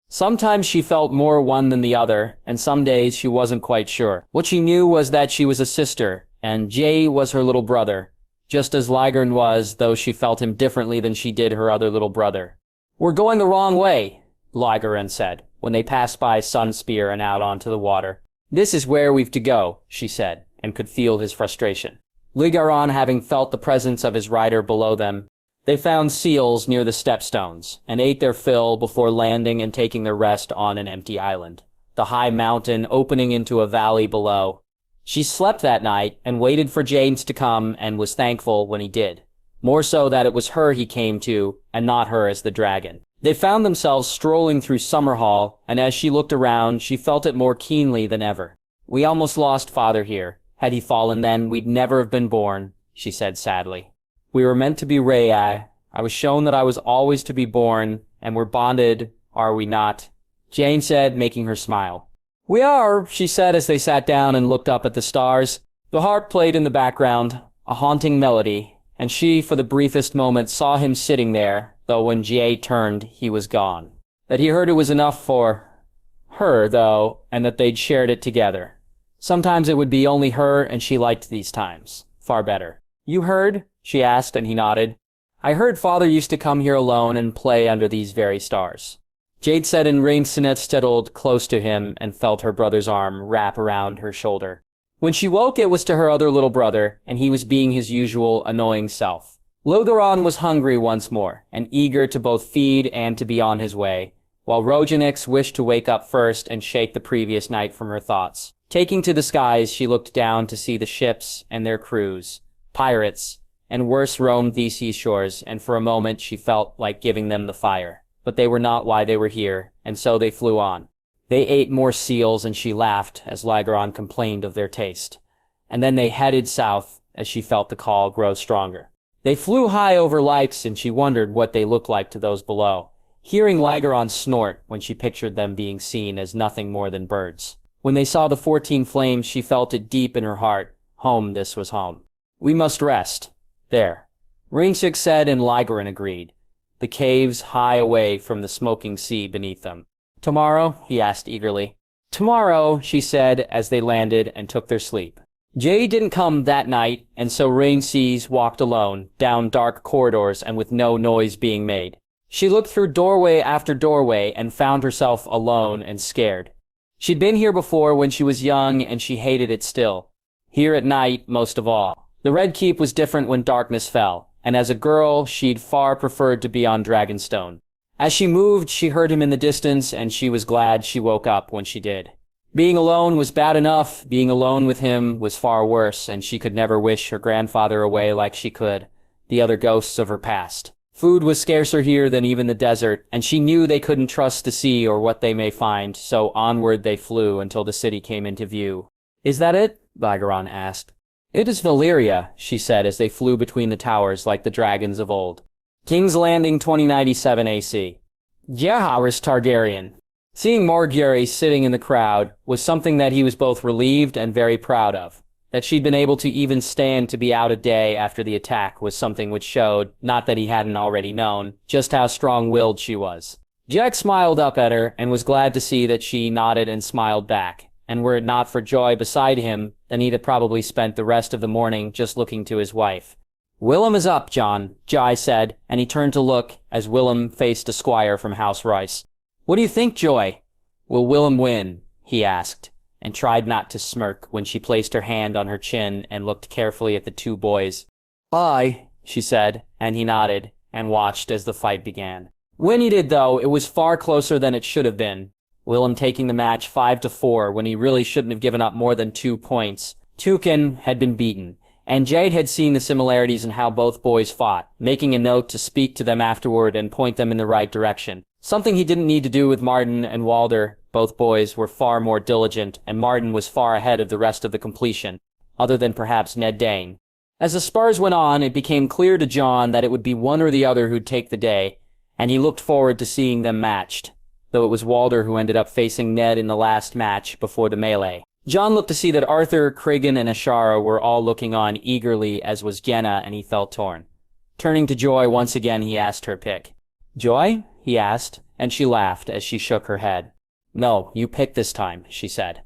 A: Sometimes she felt more one than the other, and some days she wasn't quite sure. What she knew was that she was a sister, and Jay was her little brother, just as Rhaegar was, though she felt him differently than she did her other little brother. "We're going the wrong way," Rhaegar said, when they passed by Sunspear and out onto the water. "This is where we've to go," she said, and could feel his frustration. Rhaegar, having felt the presence of his rider below them, they found seals near the stepstones, and ate their fill before landing and taking their rest on an empty island, the high mountain opening into a valley below. She slept that night and waited for James to come and was thankful when he did, more so that it was her he came to and not her as the dragon. They found themselves strolling through Summerhall, and as she looked around, she felt it more keenly than ever. "We almost lost Father here. Had he fallen then, we'd never have been born," she said sadly. "We were meant to be Rhaegar. I was shown that I was always to be born, and we're bonded, are we not?" Jane said, making her smile. "We are," she said as they sat down and looked up at the stars. The harp played in the background, a haunting melody, and she, for the briefest moment, saw him sitting there, though when Jay turned, he was gone. That he heard it was enough for her, though, and that they'd shared it together. Sometimes it would be only her, and she liked these times far better. "You heard?" she asked, and he nodded. "I heard Father used to come here alone and play under these very stars." Jade said, and Rhaenys settled close to him and felt her brother's arm wrap around her shoulder. When she woke, it was to her other little brother, and he was being his usual annoying self. Lotheron was hungry once more, and eager to both feed and to be on his way, while Rogenix wished to wake up first and shake the previous night from her thoughts. Taking to the skies, she looked down to see the ships and their crews, pirates, and worse roamed these seashores, and for a moment she felt like giving them the fire. But they were not why they were here, and so they flew on. They ate more seals, and she laughed as Rhaegar complained of their taste. And then they headed south as she felt the call grow stronger. They flew high over lights, and she wondered what they looked like to those below, hearing Rhaegar snort when she pictured them being seen as nothing more than birds. When they saw the 14 flames, she felt it deep in her heart. Home, this was home. "We must rest. There," Rhaenys said, and Rhaegar agreed, the caves high away from the smoking sea beneath them. "Tomorrow?" he asked eagerly. "Tomorrow," she said as they landed and took their sleep. Jay didn't come that night, and so Rhaenys walked alone, down dark corridors and with no noise being made. She looked through doorway after doorway and found herself alone and scared. She'd been here before when she was young, and she hated it still. Here at night, most of all. The Red Keep was different when darkness fell, and as a girl, she'd far preferred to be on Dragonstone. As she moved, she heard him in the distance, and she was glad she woke up when she did. Being alone was bad enough. Being alone with him was far worse, and she could never wish her grandfather away like she could, the other ghosts of her past. Food was scarcer here than even the desert, and she knew they couldn't trust the sea or what they may find, so onward they flew until the city came into view. "Is that it?" Rhaegar asked. "It is Valyria," she said as they flew between the towers like the dragons of old. King's Landing 2097 AC. Jaehaerys Targaryen. Seeing Margaery sitting in the crowd was something that he was both relieved and very proud of. That she'd been able to even stand to be out a day after the attack was something which showed, not that he hadn't already known, just how strong-willed she was. Jack smiled up at her and was glad to see that she nodded and smiled back, and were it not for Joy beside him, then he'd have probably spent the rest of the morning just looking to his wife. "Willem is up, Jon," Jai said, and he turned to look as Willem faced a squire from House Royce. "What do you think, Joy?" "Will Willem win?" he asked, and tried not to smirk when she placed her hand on her chin and looked carefully at the two boys. "Aye," she said, and he nodded, and watched as the fight began. When he did, though, it was far closer than it should have been. Willem taking the match 5-4 when he really shouldn't have given up more than 2 points. Tukin had been beaten, and Jade had seen the similarities in how both boys fought, making a note to speak to them afterward and point them in the right direction. Something he didn't need to do with Martin and Walder. Both boys were far more diligent, and Martin was far ahead of the rest of the completion, other than perhaps Ned Dane. As the spars went on, it became clear to Jon that it would be one or the other who'd take the day, and he looked forward to seeing them matched, though it was Walder who ended up facing Ned in the last match before the melee. Jon looked to see that Arthur, Cregan, and Ashara were all looking on eagerly, as was Genna, and he felt torn. Turning to Joy once again, he asked her pick. "Joy?" he asked, and she laughed as she shook her head. No, you pick this time, she said.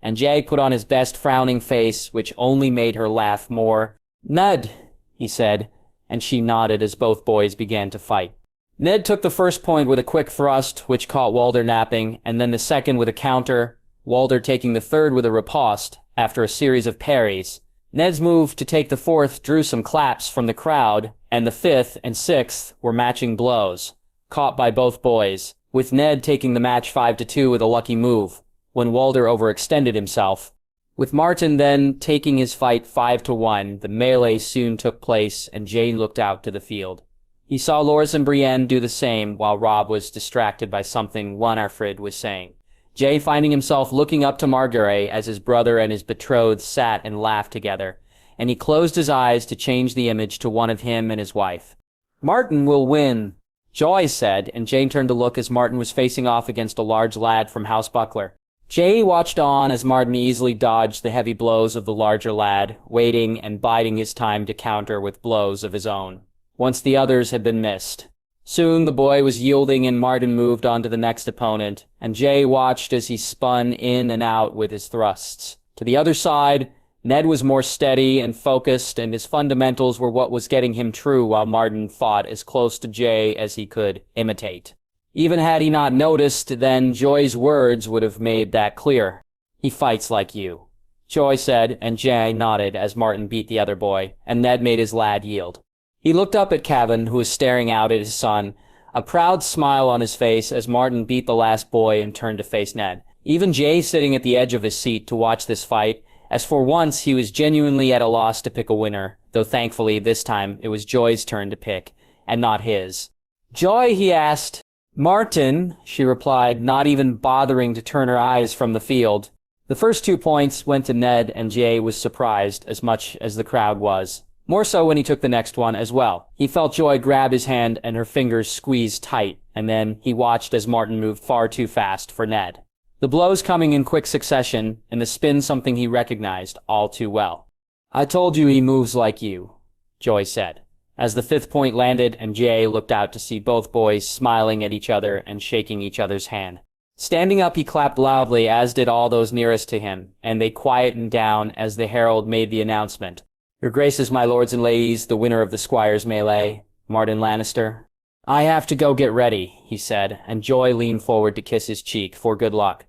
A: And Jay put on his best frowning face, which only made her laugh more. Ned, he said, and she nodded as both boys began to fight. Ned took the first point with a quick thrust, which caught Walder napping, and then the second with a counter, Walder taking the third with a riposte after a series of parries. Ned's move to take the fourth drew some claps from the crowd, and the fifth and sixth were matching blows, caught by both boys, with Ned taking the match 5-2 with a lucky move, when Walder overextended himself. With Martin then taking his fight 5-1, the melee soon took place, and Jay looked out to the field. He saw Loras and Brienne do the same, while Robb was distracted by something Winterfell was saying. Jay finding himself looking up to Margaery as his brother and his betrothed sat and laughed together, and he closed his eyes to change the image to one of him and his wife. Martin will win, Joy said, and Jay turned to look as Martin was facing off against a large lad from House Buckler. Jay watched on as Martin easily dodged the heavy blows of the larger lad, waiting and biding his time to counter with blows of his own, once the others had been missed. Soon the boy was yielding and Martin moved on to the next opponent, and Jay watched as he spun in and out with his thrusts. To the other side, Ned was more steady and focused, and his fundamentals were what was getting him true while Martin fought as close to Jay as he could imitate. Even had he not noticed, then Joy's words would have made that clear. He fights like you, Joy said, and Jay nodded as Martin beat the other boy, and Ned made his lad yield. He looked up at Cavan, who was staring out at his son, a proud smile on his face as Martin beat the last boy and turned to face Ned. Even Jay sitting at the edge of his seat to watch this fight, as for once he was genuinely at a loss to pick a winner, though thankfully this time it was Joy's turn to pick, and not his. Joy, he asked. Martin, she replied, not even bothering to turn her eyes from the field. The first 2 points went to Ned, and Jay was surprised as much as the crowd was. More so when he took the next one as well. He felt Joy grab his hand and her fingers squeezed tight, and then he watched as Martin moved far too fast for Ned. The blows coming in quick succession, and the spin something he recognized all too well. I told you he moves like you, Joy said, as the 5th point landed and Jay looked out to see both boys smiling at each other and shaking each other's hand. Standing up, he clapped loudly, as did all those nearest to him, and they quietened down as the herald made the announcement. Your graces, my lords and ladies, the winner of the Squire's melee, Martin Lannister. I have to go get ready, he said, and Joy leaned forward to kiss his cheek for good luck.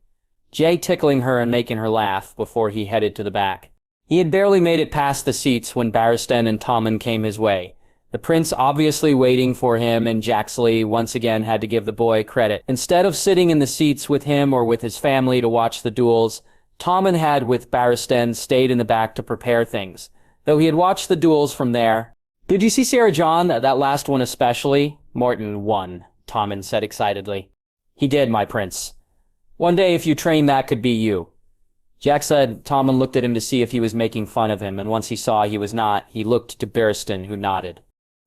A: Jay tickling her and making her laugh before he headed to the back. He had barely made it past the seats when Barristan and Tommen came his way. The prince obviously waiting for him, and Jaxley once again had to give the boy credit. Instead of sitting in the seats with him or with his family to watch the duels, Tommen had, with Barristan, stayed in the back to prepare things, though he had watched the duels from there. Did you see Ser Jon, that last one especially? Morton won, Tommen said excitedly. He did, my prince. One day if you train that could be you. Jack said. Tommen looked at him to see if he was making fun of him, and once he saw he was not, he looked to Barristan, who nodded.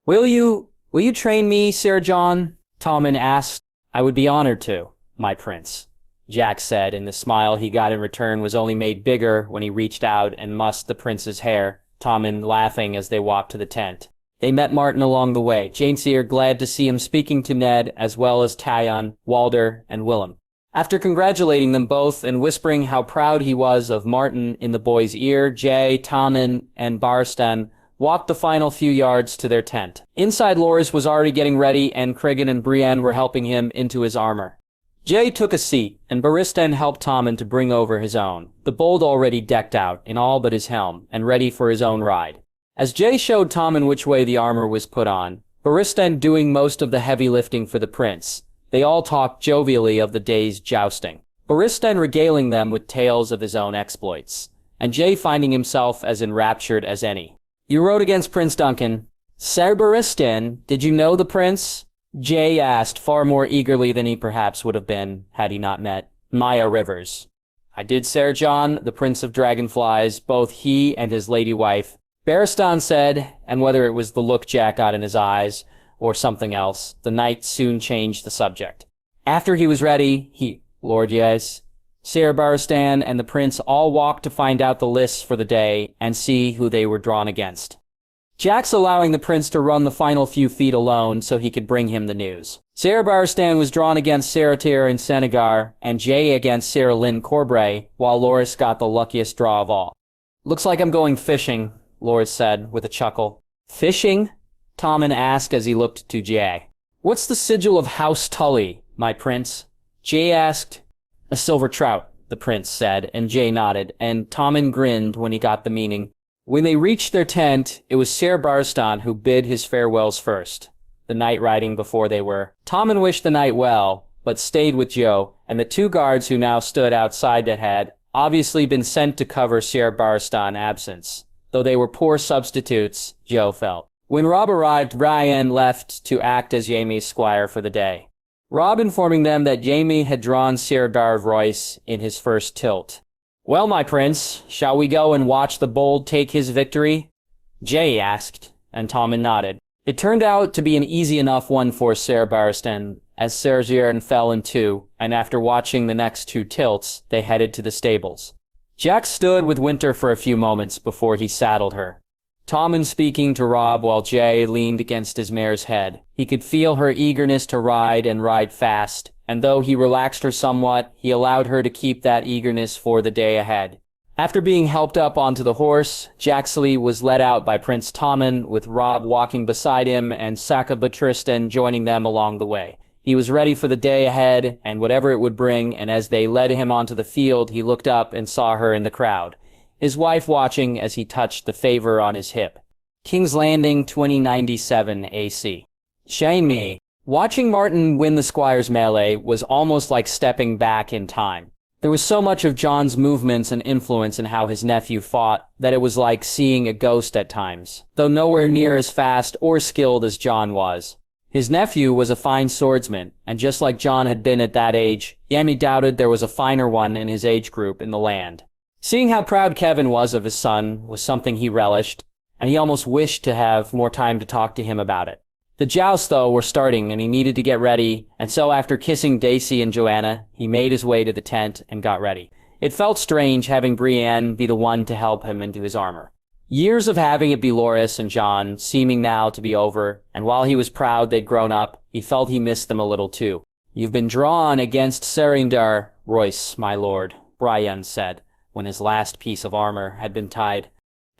A: Will you train me, Ser Jon? Tommen asked. I would be honored to, my prince, Jack said, and the smile he got in return was only made bigger when he reached out and mussed the prince's hair, Tommen laughing as they walked to the tent. They met Martin along the way, Janeseer glad to see him speaking to Ned, as well as Tyon, Walder, and Willem. After congratulating them both and whispering how proud he was of Martin in the boy's ear, Jay, Tommen, and Barristan walked the final few yards to their tent. Inside, Loras was already getting ready, and Cregan and Brienne were helping him into his armor. Jay took a seat, and Barristan helped Tommen to bring over his own, the bold already decked out in all but his helm, and ready for his own ride. As Jay showed Tommen which way the armor was put on, Barristan doing most of the heavy lifting for the prince, they all talked jovially of the day's jousting, Barristan regaling them with tales of his own exploits, and Jay finding himself as enraptured as any. You rode against Prince Duncan. Ser Barristan, did you know the prince? Jay asked, far more eagerly than he perhaps would have been had he not met Maya Rivers. I did, Ser Jon, the prince of dragonflies, both he and his lady wife, Barristan said, and whether it was the look Jack got in his eyes or something else, the knight soon changed the subject. After he was ready, Lord Yes, Ser Barristan and the prince all walked to find out the lists for the day and see who they were drawn against. Jack's allowing the prince to run the final few feet alone so he could bring him the news. Ser Barristan was drawn against Saratyr and Senegar, and Jay against Ser Lyn Corbray, while Loras got the luckiest draw of all. "Looks like I'm going fishing," Loras said, with a chuckle. "Fishing?" Tommen asked as he looked to Jay. "What's the sigil of House Tully, my prince?" Jay asked. "A silver trout," the prince said, and Jay nodded, and Tommen grinned when he got the meaning. When they reached their tent, it was Ser Barristan who bid his farewells first, the knight riding before they were. Tommen wished the knight well, but stayed with Joe, and the two guards who now stood outside that had obviously been sent to cover Ser Barristan's absence, though they were poor substitutes, Joe felt. When Robb arrived, Ryan left to act as Jaime's squire for the day. Robb informing them that Jaime had drawn Ser Royce in his first tilt. "Well, my prince, shall we go and watch the bold take his victory?" Jay asked, and Tommen nodded. It turned out to be an easy enough one for Ser Barristan, as Sergeant fell in two, and after watching the next two tilts, they headed to the stables. Jack stood with Winter for a few moments before he saddled her. Tommen speaking to Robb while Jay leaned against his mare's head. He could feel her eagerness to ride and ride fast, and though he relaxed her somewhat, he allowed her to keep that eagerness for the day ahead. After being helped up onto the horse, Jaxley was led out by Prince Tommen, with Robb walking beside him and Saka Batristan joining them along the way. He was ready for the day ahead and whatever it would bring, and as they led him onto the field, he looked up and saw her in the crowd, his wife watching as he touched the favor on his hip. King's Landing, 2097 AC. Jaime. Watching Martin win the Squire's melee was almost like stepping back in time. There was so much of Jon's movements and influence in how his nephew fought that it was like seeing a ghost at times, though nowhere near as fast or skilled as Jon was. His nephew was a fine swordsman, and just like Jon had been at that age, Jaime doubted there was a finer one in his age group in the land. Seeing how proud Kevin was of his son was something he relished, and he almost wished to have more time to talk to him about it. The jousts, though, were starting, and he needed to get ready, and so after kissing Daisy and Joanna, he made his way to the tent and got ready. It felt strange having Brienne be the one to help him into his armor. Years of having it be Loras and Jon seeming now to be over, and while he was proud they'd grown up, he felt he missed them a little too. "You've been drawn against Saratyr Royce, my lord," Brienne said, when his last piece of armor had been tied.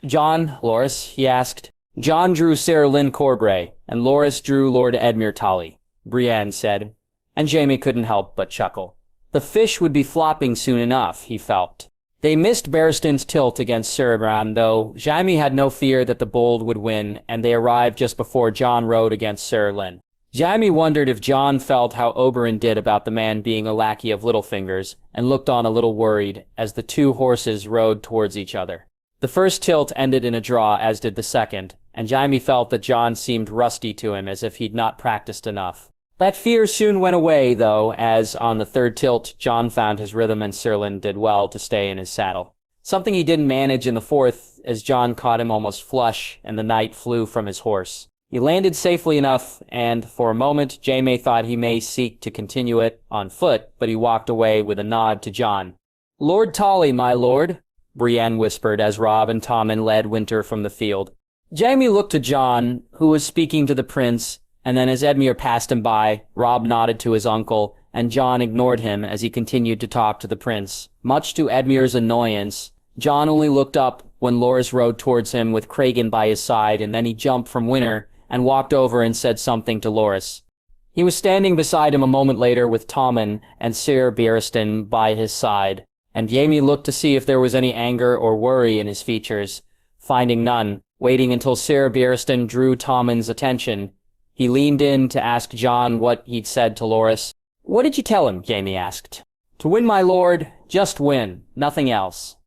A: "Jon, Loras?" he asked. "Jon drew Ser Lyn Corbray, and Loras drew Lord Edmure Tully," Brienne said, and Jaime couldn't help but chuckle. The fish would be flopping soon enough, he felt. They missed Barristan's tilt against Cerebran, though Jaime had no fear that the bold would win, and they arrived just before Jon rode against Ser Lyn. Jaime wondered if Jon felt how Oberyn did about the man being a lackey of Littlefinger's, and looked on a little worried as the two horses rode towards each other. The first tilt ended in a draw, as did the second, and Jaime felt that Jon seemed rusty to him, as if he'd not practiced enough. That fear soon went away, though, as on the third tilt, Jon found his rhythm and Ser Lyn did well to stay in his saddle. Something he didn't manage in the fourth, as Jon caught him almost flush, and the knight flew from his horse. He landed safely enough, and for a moment, Jaime thought he may seek to continue it on foot, but he walked away with a nod to Jon. "Lord Tully, my lord," Brienne whispered as Robb and Tommen led Winter from the field. Jaime looked to Jon, who was speaking to the prince, and then as Edmure passed him by, Robb nodded to his uncle, and Jon ignored him as he continued to talk to the prince. Much to Edmure's annoyance, Jon only looked up when Loras rode towards him with Cragen by his side, and then he jumped from Winter and walked over and said something to Loras. He was standing beside him a moment later with Tommen and Ser Barristan by his side, and Jaime looked to see if there was any anger or worry in his features, finding none. Waiting until Ser Barristan drew Tommen's attention, he leaned in to ask Jon what he'd said to Loras. "What did you tell him?" Jaime asked. "To win, my lord, just win, nothing else,"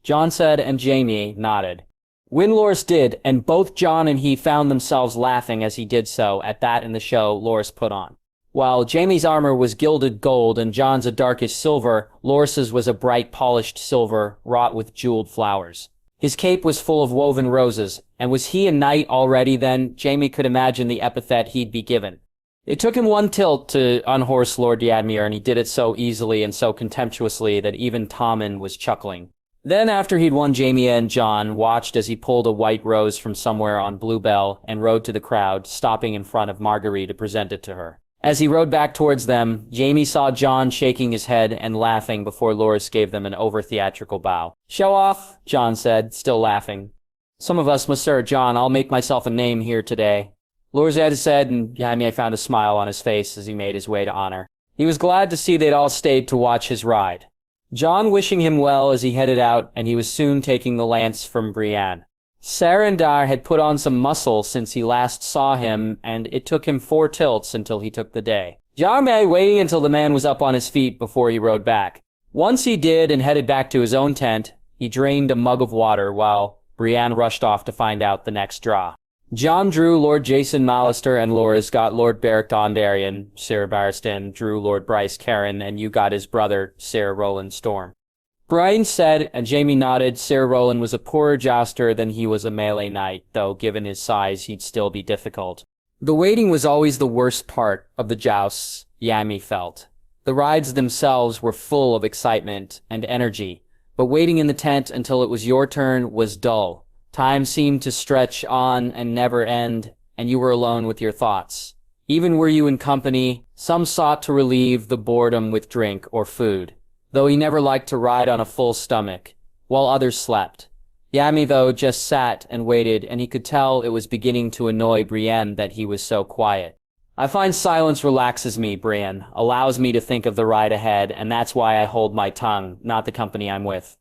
A: Jon said, and Jaime nodded. Win Loras did, and both Jon and he found themselves laughing as he did so at that in the show Loras put on. While Jaime's armor was gilded gold and Jon's a darkish silver, Loras's was a bright polished silver wrought with jeweled flowers. His cape was full of woven roses, and was he a knight already then? Jaime could imagine the epithet he'd be given. It took him one tilt to unhorse Lord Edmure, and he did it so easily and so contemptuously that even Tommen was chuckling. Then after he'd won, Jaime and Jon watched as he pulled a white rose from somewhere on Bluebell and rode to the crowd, stopping in front of Marguerite to present it to her. As he rode back towards them, Jaime saw Jon shaking his head and laughing before Loras gave them an over-theatrical bow. "Show off," Jon said, still laughing. "Some of us must serve Jon. I'll make myself a name here today." Loras had said, and Jaime found a smile on his face as he made his way to honor. He was glad to see they'd all stayed to watch his ride. Jon wishing him well as he headed out, and he was soon taking the lance from Brienne. Sarandar had put on some muscle since he last saw him, and it took him 4 tilts until he took the day. Jaime waiting until the man was up on his feet before he rode back. Once he did and headed back to his own tent, he drained a mug of water while Brienne rushed off to find out the next draw. Jon drew Lord Jason Lannister, and Loras got Lord Beric Dondarrion. Sir Barristan drew Lord Bryce Caron, and you got his brother, Sir Roland Storm. Brian said, and Jaime nodded. Sir Roland was a poorer jouster than he was a melee knight, though given his size he'd still be difficult. The waiting was always the worst part of the jousts, Jaime felt. The rides themselves were full of excitement and energy, but waiting in the tent until it was your turn was dull. Time seemed to stretch on and never end, and you were alone with your thoughts. Even were you in company, some sought to relieve the boredom with drink or food, though he never liked to ride on a full stomach, while others slept. Jaime, though, just sat and waited, and he could tell it was beginning to annoy Brienne that he was so quiet. "I find silence relaxes me, Brienne, allows me to think of the ride ahead, and that's why I hold my tongue, not the company I'm with,"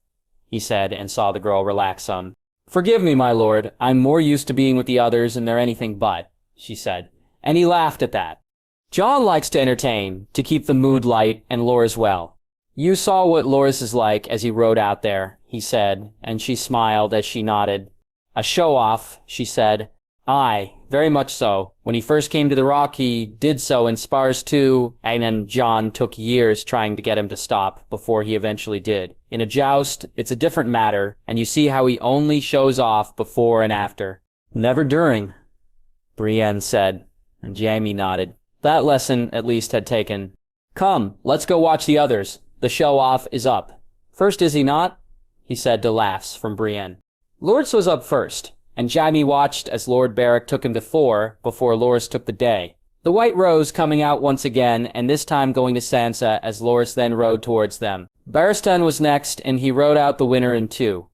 A: he said, and saw the girl relax some. "Forgive me, my lord, I'm more used to being with the others, and they're anything but," she said, and he laughed at that. Jon likes to entertain, to keep the mood light, and Loras well. "You saw what Loras is like as he rode out there," he said, and she smiled as she nodded. "A show-off," she said. "Aye, very much so. When he first came to the Rock, he did so in spars too, and then Jon took years trying to get him to stop before he eventually did. In a joust, it's a different matter, and you see how he only shows off before and after." "Never during," Brienne said, and Jaime nodded. That lesson, at least, had taken. "Come, let's go watch the others. The show-off is up." "First, is he not?" he said to laughs from Brienne. Loras was up first, and Jaime watched as Lord Beric took him to 4 before Loras took the day. The White Rose coming out once again, and this time going to Sansa as Loras then rode towards them. Barristan was next, and he rode out the winner in 2.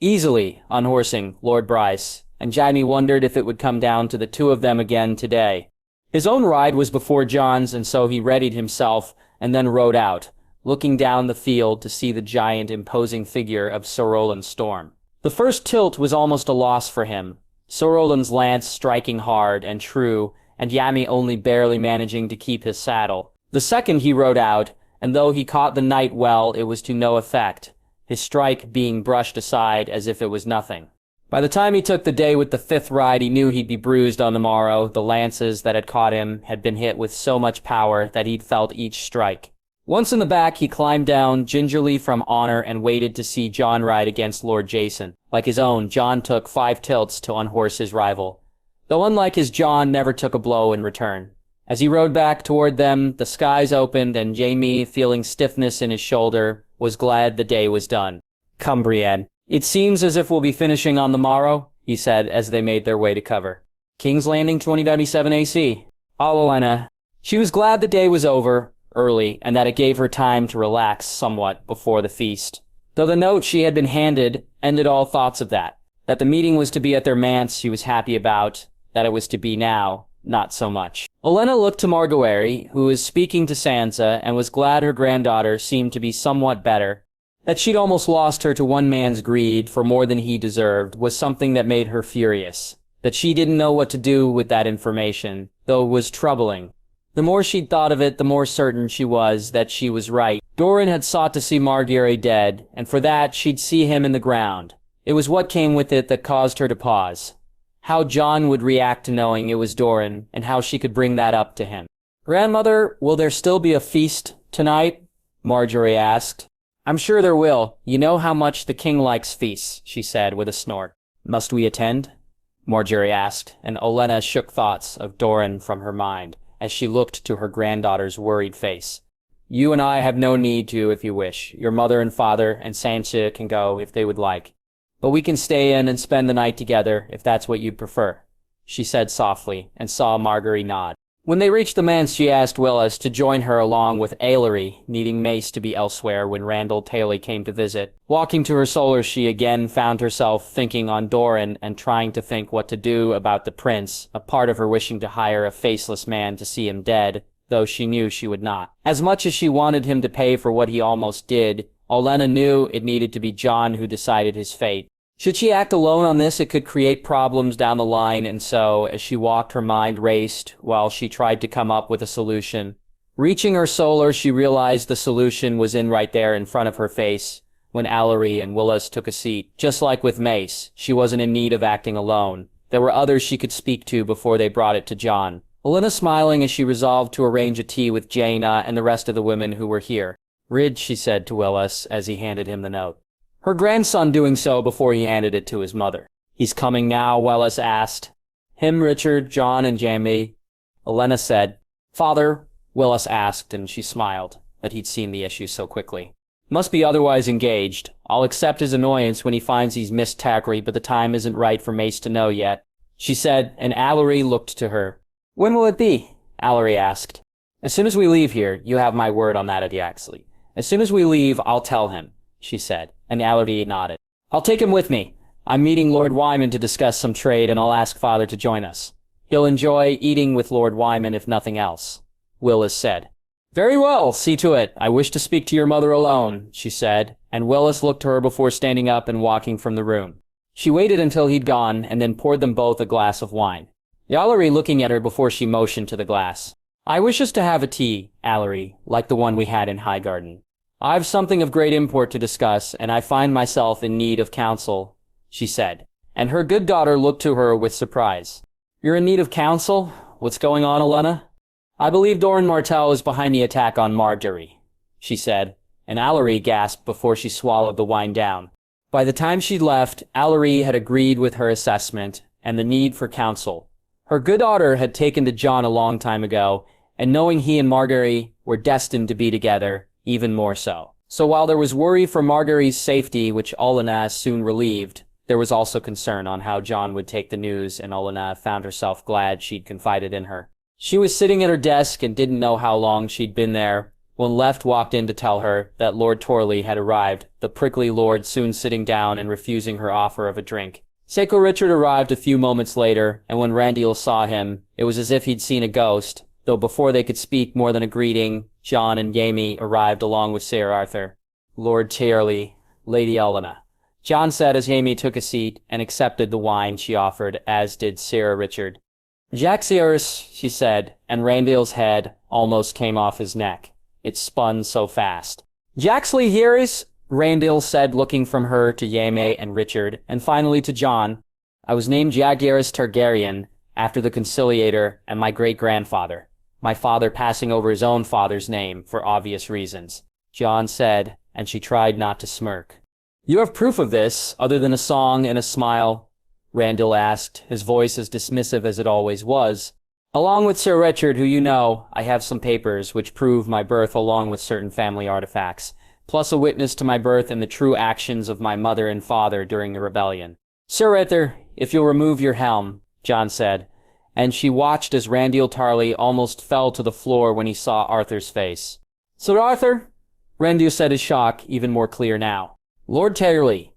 A: Easily, unhorsing Lord Bryce, and Jaime wondered if it would come down to the 2 of them again today. His own ride was before Jon's, and so he readied himself, and then rode out, looking down the field to see the giant imposing figure of Sir Roland Storm. The first tilt was almost a loss for him, Sir Roland's lance striking hard and true, and Jaime only barely managing to keep his saddle. The second he rode out, and though he caught the knight well, it was to no effect, his strike being brushed aside as if it was nothing. By the time he took the day with the 5th ride, he knew he'd be bruised on the morrow. The lances that had caught him had been hit with so much power that he'd felt each strike. Once in the back, he climbed down gingerly from honor and waited to see Jon ride against Lord Jason. Like his own, Jon took 5 tilts to unhorse his rival, though unlike his Jon never took a blow in return. As he rode back toward them, the skies opened, and Jaime, feeling stiffness in his shoulder, was glad the day was done. "Come, Brienne. It seems as if we'll be finishing on the morrow," he said as they made their way to cover. King's Landing 2097 AC. Olenna. She was glad the day was over early, and that it gave her time to relax somewhat before the feast. Though the note she had been handed ended all thoughts of that. That the meeting was to be at their manse she was happy about, that it was to be now, not so much. Olenna looked to Marguerite, who was speaking to Sansa, and was glad her granddaughter seemed to be somewhat better. That she'd almost lost her to one man's greed for more than he deserved was something that made her furious. That she didn't know what to do with that information, though it was troubling. The more she'd thought of it, the more certain she was that she was right. Doran had sought to see Marguerite dead, and for that she'd see him in the ground. It was what came with it that caused her to pause. How Jon would react to knowing it was Doran, and how she could bring that up to him. "Grandmother, will there still be a feast tonight?" Marjorie asked. "I'm sure there will. You know how much the king likes feasts," she said with a snort. "Must we attend?" Marjorie asked, and Olenna shook thoughts of Doran from her mind as she looked to her granddaughter's worried face. You and I have no need to if you wish. Your mother and father and Sansa can go if they would like. But we can stay in and spend the night together if that's what you'd prefer, she said softly, and saw Margaery nod. When they reached the manse, she asked Willis to join her along with Aellery, needing Mace to be elsewhere when Randyll Tarly came to visit. Walking to her solar, she again found herself thinking on Doran and trying to think what to do about the prince, a part of her wishing to hire a faceless man to see him dead, though she knew she would not. As much as she wanted him to pay for what he almost did, Olenna knew it needed to be Jon who decided his fate. Should she act alone on this, it could create problems down the line, and so, as she walked, her mind raced while she tried to come up with a solution. Reaching her solar, she realized the solution was right there in front of her face when Aellery and Willis took a seat. Just like with Mace, she wasn't in need of acting alone. There were others she could speak to before they brought it to Jon. Olenna smiling as she resolved to arrange a tea with Jaina and the rest of the women who were here. "Rid," she said to Willis as he handed him the note. Her grandson doing so before he handed it to his mother. "He's coming now?" Willis asked. "Him, Richard, Jon, and Jaime," Olenna said. "Father?" Willis asked, and she smiled that he'd seen the issue so quickly. "Must be otherwise engaged. I'll accept his annoyance when he finds he's missed Targaryen, but the time isn't right for Mace to know yet," she said, and Aellery looked to her. "When will it be?" Aellery asked. "As soon as we leave here. You have my word on that, Adyaxley. As soon as we leave, I'll tell him," she said, and Aellery nodded. "I'll take him with me. I'm meeting Lord Wyman to discuss some trade, and I'll ask Father to join us. He'll enjoy eating with Lord Wyman if nothing else," Willis said. "Very well, see to it. I wish to speak to your mother alone," she said, and Willis looked to her before standing up and walking from the room. She waited until he'd gone, and then poured them both a glass of wine. Aellery looking at her before she motioned to the glass. "I wish us to have a tea, Aellery, like the one we had in Highgarden. I've something of great import to discuss, and I find myself in need of counsel," she said, and her good daughter looked to her with surprise. "You're in need of counsel? What's going on, Olenna?" "I believe Doran Martell is behind the attack on Margaery," she said, and Aellery gasped before she swallowed the wine down. By the time she'd left, Aellery had agreed with her assessment and the need for counsel. Her good daughter had taken to Jon a long time ago, and knowing he and Margaery were destined to be together, even more so. So while there was worry for Margaery's safety, which Olenna soon relieved, there was also concern on how Jon would take the news, and Olenna found herself glad she'd confided in her. She was sitting at her desk and didn't know how long she'd been there when Left walked in to tell her that Lord Tarly had arrived, the prickly lord soon sitting down and refusing her offer of a drink. Seiko Richard arrived a few moments later, and when Randyll saw him, it was as if he'd seen a ghost, though before they could speak more than a greeting, Jon and Jaime arrived along with Sir Arthur. "Lord Tarly, Lady Olenna," Jon said as Jaime took a seat and accepted the wine she offered, as did Sir Richard. "Jaxiers," she said, and Randyll's head almost came off his neck. It spun so fast. "Jaxley Hieris," Randyll said, looking from her to Jaime and Richard, and finally to Jon. "I was named Jaehaerys Targaryen after the Conciliator and my great-grandfather, my father passing over his own father's name for obvious reasons," Jon said, and she tried not to smirk. "You have proof of this, other than a song and a smile?" Randyll asked, his voice as dismissive as it always was. "Along with Sir Richard, who you know, I have some papers which prove my birth along with certain family artifacts, plus a witness to my birth and the true actions of my mother and father during the rebellion." "Sir Arthur, if you'll remove your helm," Jon said, and she watched as Randyll Tarly almost fell to the floor when he saw Arthur's face. "Sir Arthur?" Randyll said, his shock even more clear now. "Lord Tarly,"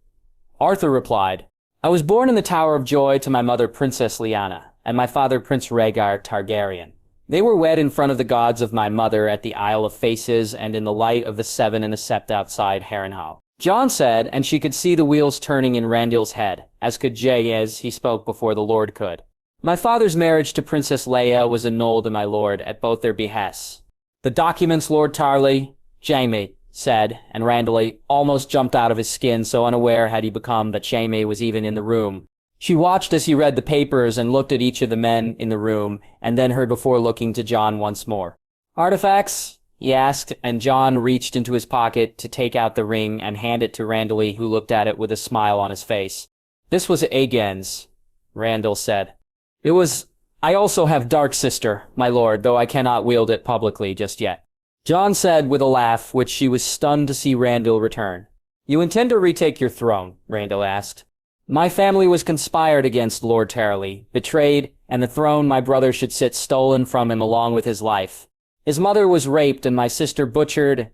A: Arthur replied. "I was born in the Tower of Joy to my mother Princess Lyanna, and my father Prince Rhaegar Targaryen. They were wed in front of the gods of my mother at the Isle of Faces and in the light of the Seven and the Sept outside Harrenhal," Jon said, and she could see the wheels turning in Randyll's head, as could Jay as he spoke before the Lord could. "My father's marriage to Princess Leia was annulled, my lord, at both their behests." "The documents, Lord Tarly," Jaime said, and Randyll almost jumped out of his skin, so unaware had he become that Jaime was even in the room. She watched as he read the papers and looked at each of the men in the room, and then heard before looking to Jon once more. "Artifacts?" he asked, and Jon reached into his pocket to take out the ring and hand it to Randyll, who looked at it with a smile on his face. "This was Aegon's," Randyll said. "It was... I also have Dark Sister, my lord, though I cannot wield it publicly just yet." Jon said with a laugh, which she was stunned to see Randyll return. You intend to retake your throne? Randyll asked. My family was conspired against Lord Tarley, betrayed, and the throne my brother should sit stolen from him along with his life. His mother was raped and my sister butchered,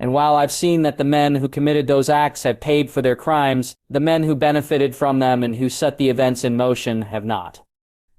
A: and while I've seen that the men who committed those acts have paid for their crimes, the men who benefited from them and who set the events in motion have not.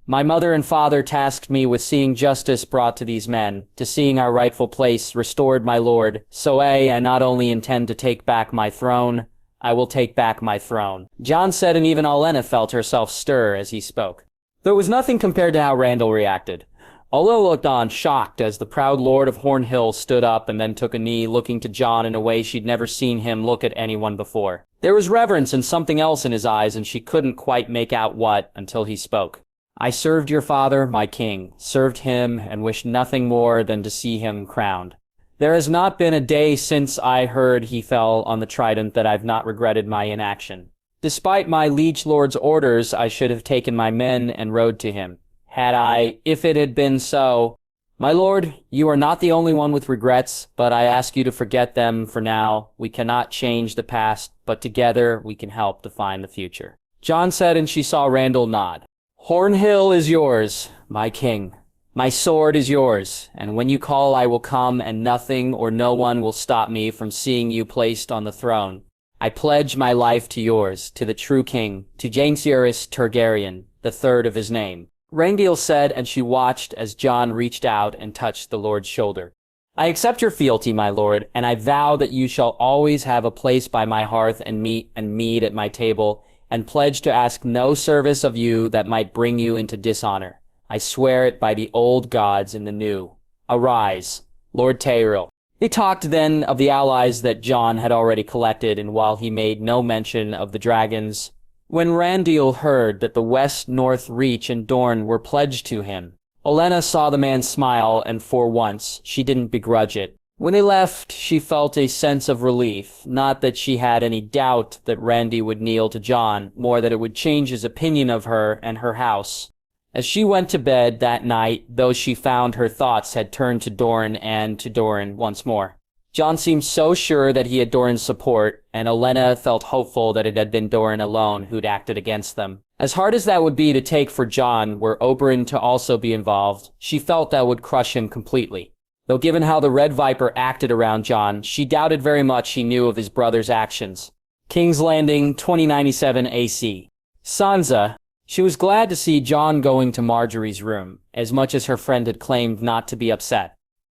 A: My mother and father tasked me with seeing justice brought to these men, to seeing our rightful place restored, my lord, so I not only intend to take back my throne, I will take back my throne. Jon said, and even Olenna felt herself stir as he spoke. There was nothing compared to how Randyll reacted. Olenna looked on, shocked, as the proud lord of Hornhill stood up and then took a knee, looking to Jon in a way she'd never seen him look at anyone before. There was reverence and something else in his eyes, and she couldn't quite make out what until he spoke. I served your father, my king, served him, and wished nothing more than to see him crowned. There has not been a day since I heard he fell on the trident that I've not regretted my inaction. Despite my liege lord's orders, I should have taken my men and rode to him. Had I, if it had been so. My lord, you are not the only one with regrets, but I ask you to forget them for now. We cannot change the past, but together we can help define the future. Jon said, and she saw Randyll nod. Hornhill is yours, my king. My sword is yours, and when you call I will come, and nothing or no one will stop me from seeing you placed on the throne. I pledge my life to yours, to the true king, to Jaime Targaryen, the third of his name. Randyll said, and she watched as Jon reached out and touched the lord's shoulder. I accept your fealty, my lord, and I vow that you shall always have a place by my hearth and meat and mead at my table, and pledge to ask no service of you that might bring you into dishonor. I swear it by the old gods and the new. Arise, Lord Tyrell. They talked then of the allies that Jon had already collected, and while he made no mention of the dragons, when Randyll heard that the West, North, Reach, and Dorne were pledged to him, Olenna saw the man smile, and for once she didn't begrudge it. When they left, she felt a sense of relief, not that she had any doubt that Randy would kneel to Jon, more that it would change his opinion of her and her house. As she went to bed that night, though she found her thoughts had turned to Dorne and to Dorne once more. Jon seemed so sure that he had Dorne's support, and Olenna felt hopeful that it had been Dorne alone who'd acted against them. As hard as that would be to take for Jon, were Oberyn to also be involved, she felt that would crush him completely. Though given how the Red Viper acted around Jon, she doubted very much he knew of his brother's actions. King's Landing, 2097 AC. Sansa. She was glad to see Jon going to Margaery's room, as much as her friend had claimed not to be upset.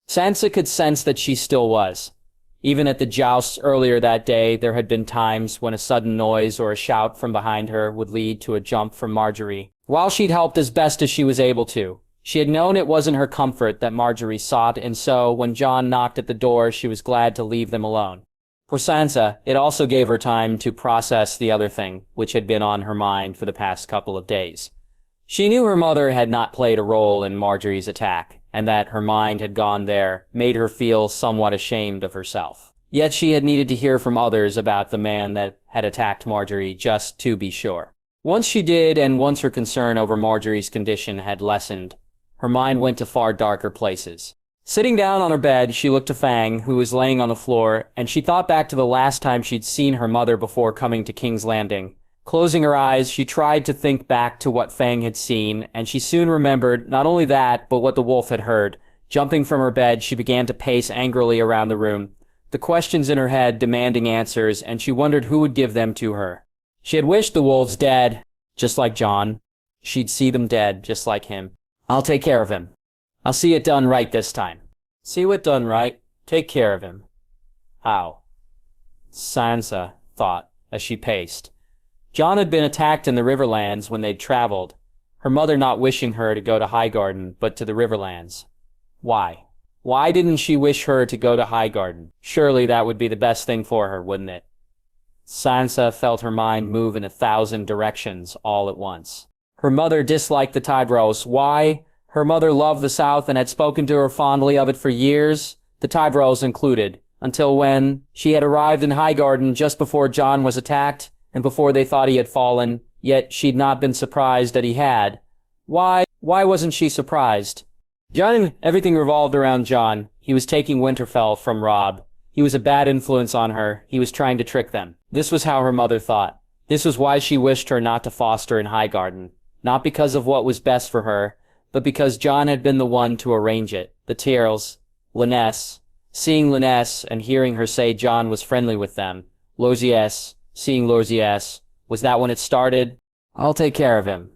A: Sansa could sense that she still was. Even at the jousts earlier that day, there had been times when a sudden noise or a shout from behind her would lead to a jump from Margaery. While she'd helped as best as she was able to, she had known it wasn't her comfort that Margaery sought, and so when Jon knocked at the door, she was glad to leave them alone. For Sansa, it also gave her time to process the other thing, which had been on her mind for the past couple of days. She knew her mother had not played a role in Margaery's attack, and that her mind had gone there made her feel somewhat ashamed of herself. Yet she had needed to hear from others about the man that had attacked Margaery just to be sure. Once she did, and once her concern over Margaery's condition had lessened, her mind went to far darker places. Sitting down on her bed, she looked to Fang, who was laying on the floor, and she thought back to the last time she'd seen her mother before coming to King's Landing. Closing her eyes, she tried to think back to what Fang had seen, and she soon remembered not only that, but what the wolf had heard. Jumping from her bed, she began to pace angrily around the room, the questions in her head demanding answers, and she wondered who would give them to her. She had wished the wolves dead, just like Jon. She'd see them dead, just like him. I'll take care of him. I'll see it done right this time. See what done right? Take care of him. How? Sansa thought as she paced. Jon had been attacked in the Riverlands when they'd traveled, her mother not wishing her to go to Highgarden, but to the Riverlands. Why? Why didn't she wish her to go to Highgarden? Surely that would be the best thing for her, wouldn't it? Sansa felt her mind move in 1,000 directions all at once. Her mother disliked the Tyrells. Why? Her mother loved the South and had spoken to her fondly of it for years, the Tyrells included, until when she had arrived in Highgarden just before Jon was attacked, and before they thought he had fallen, yet she'd not been surprised that he had. Why wasn't she surprised? Everything revolved around Jon. He was taking Winterfell from Robb. He was a bad influence on her. He was trying to trick them. This was how her mother thought. This was why she wished her not to foster in Highgarden. Not because of what was best for her, but because Jon had been the one to arrange it. The Tyrells, Lynesse, seeing Lynesse and hearing her say Jon was friendly with them. Lorzies, seeing Lorzies. Was that when it started? I'll take care of him.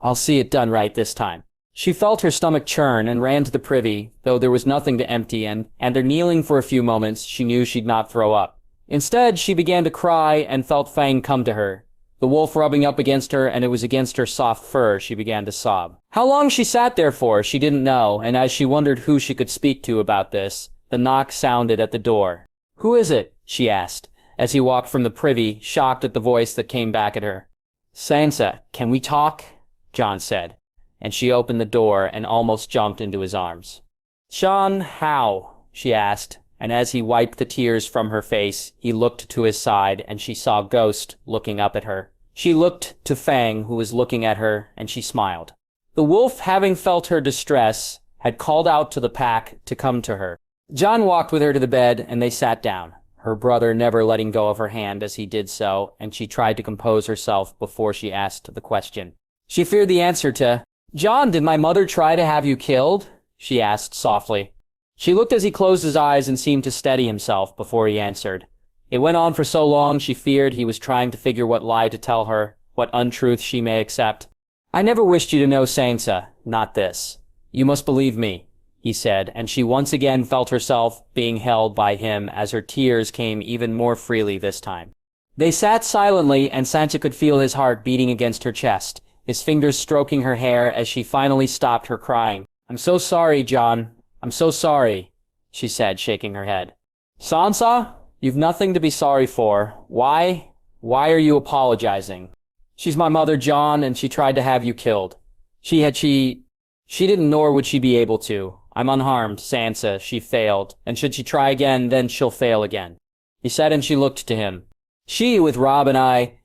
A: I'll see it done right this time. She felt her stomach churn and ran to the privy, though there was nothing to empty and after kneeling for a few moments, she knew she'd not throw up. Instead, she began to cry and felt Fang come to her. The wolf rubbing up against her, and it was against her soft fur she began to sob. How long she sat there for, she didn't know, and as she wondered who she could speak to about this, the knock sounded at the door. "Who is it?" she asked, as he walked from the privy, shocked at the voice that came back at her. "Sansa, can we talk?" Jon said, and she opened the door and almost jumped into his arms. "Jon, how?" she asked, and as he wiped the tears from her face, he looked to his side, and she saw Ghost looking up at her. She looked to Fang, who was looking at her, and she smiled. The wolf, having felt her distress, had called out to the pack to come to her. Jon walked with her to the bed, and they sat down, her brother never letting go of her hand as he did so, and she tried to compose herself before she asked the question. She feared the answer to, "Jon, did my mother try to have you killed?" she asked softly. She looked as he closed his eyes and seemed to steady himself before he answered. It went on for so long she feared he was trying to figure what lie to tell her, what untruth she may accept. "I never wished you to know Sansa, not this. You must believe me," he said, and she once again felt herself being held by him as her tears came even more freely this time. They sat silently, and Sansa could feel his heart beating against her chest, his fingers stroking her hair as she finally stopped her crying. "I'm so sorry, Jon. I'm so sorry," she said, shaking her head. "Sansa, you've nothing to be sorry for. Why are you apologizing? She's my mother, Jon, and she tried to have you killed. She didn't, nor would she be able to. I'm unharmed, Sansa. She failed, and should she try again, then she'll fail again," he said, and she looked to him. "She, with Robb and I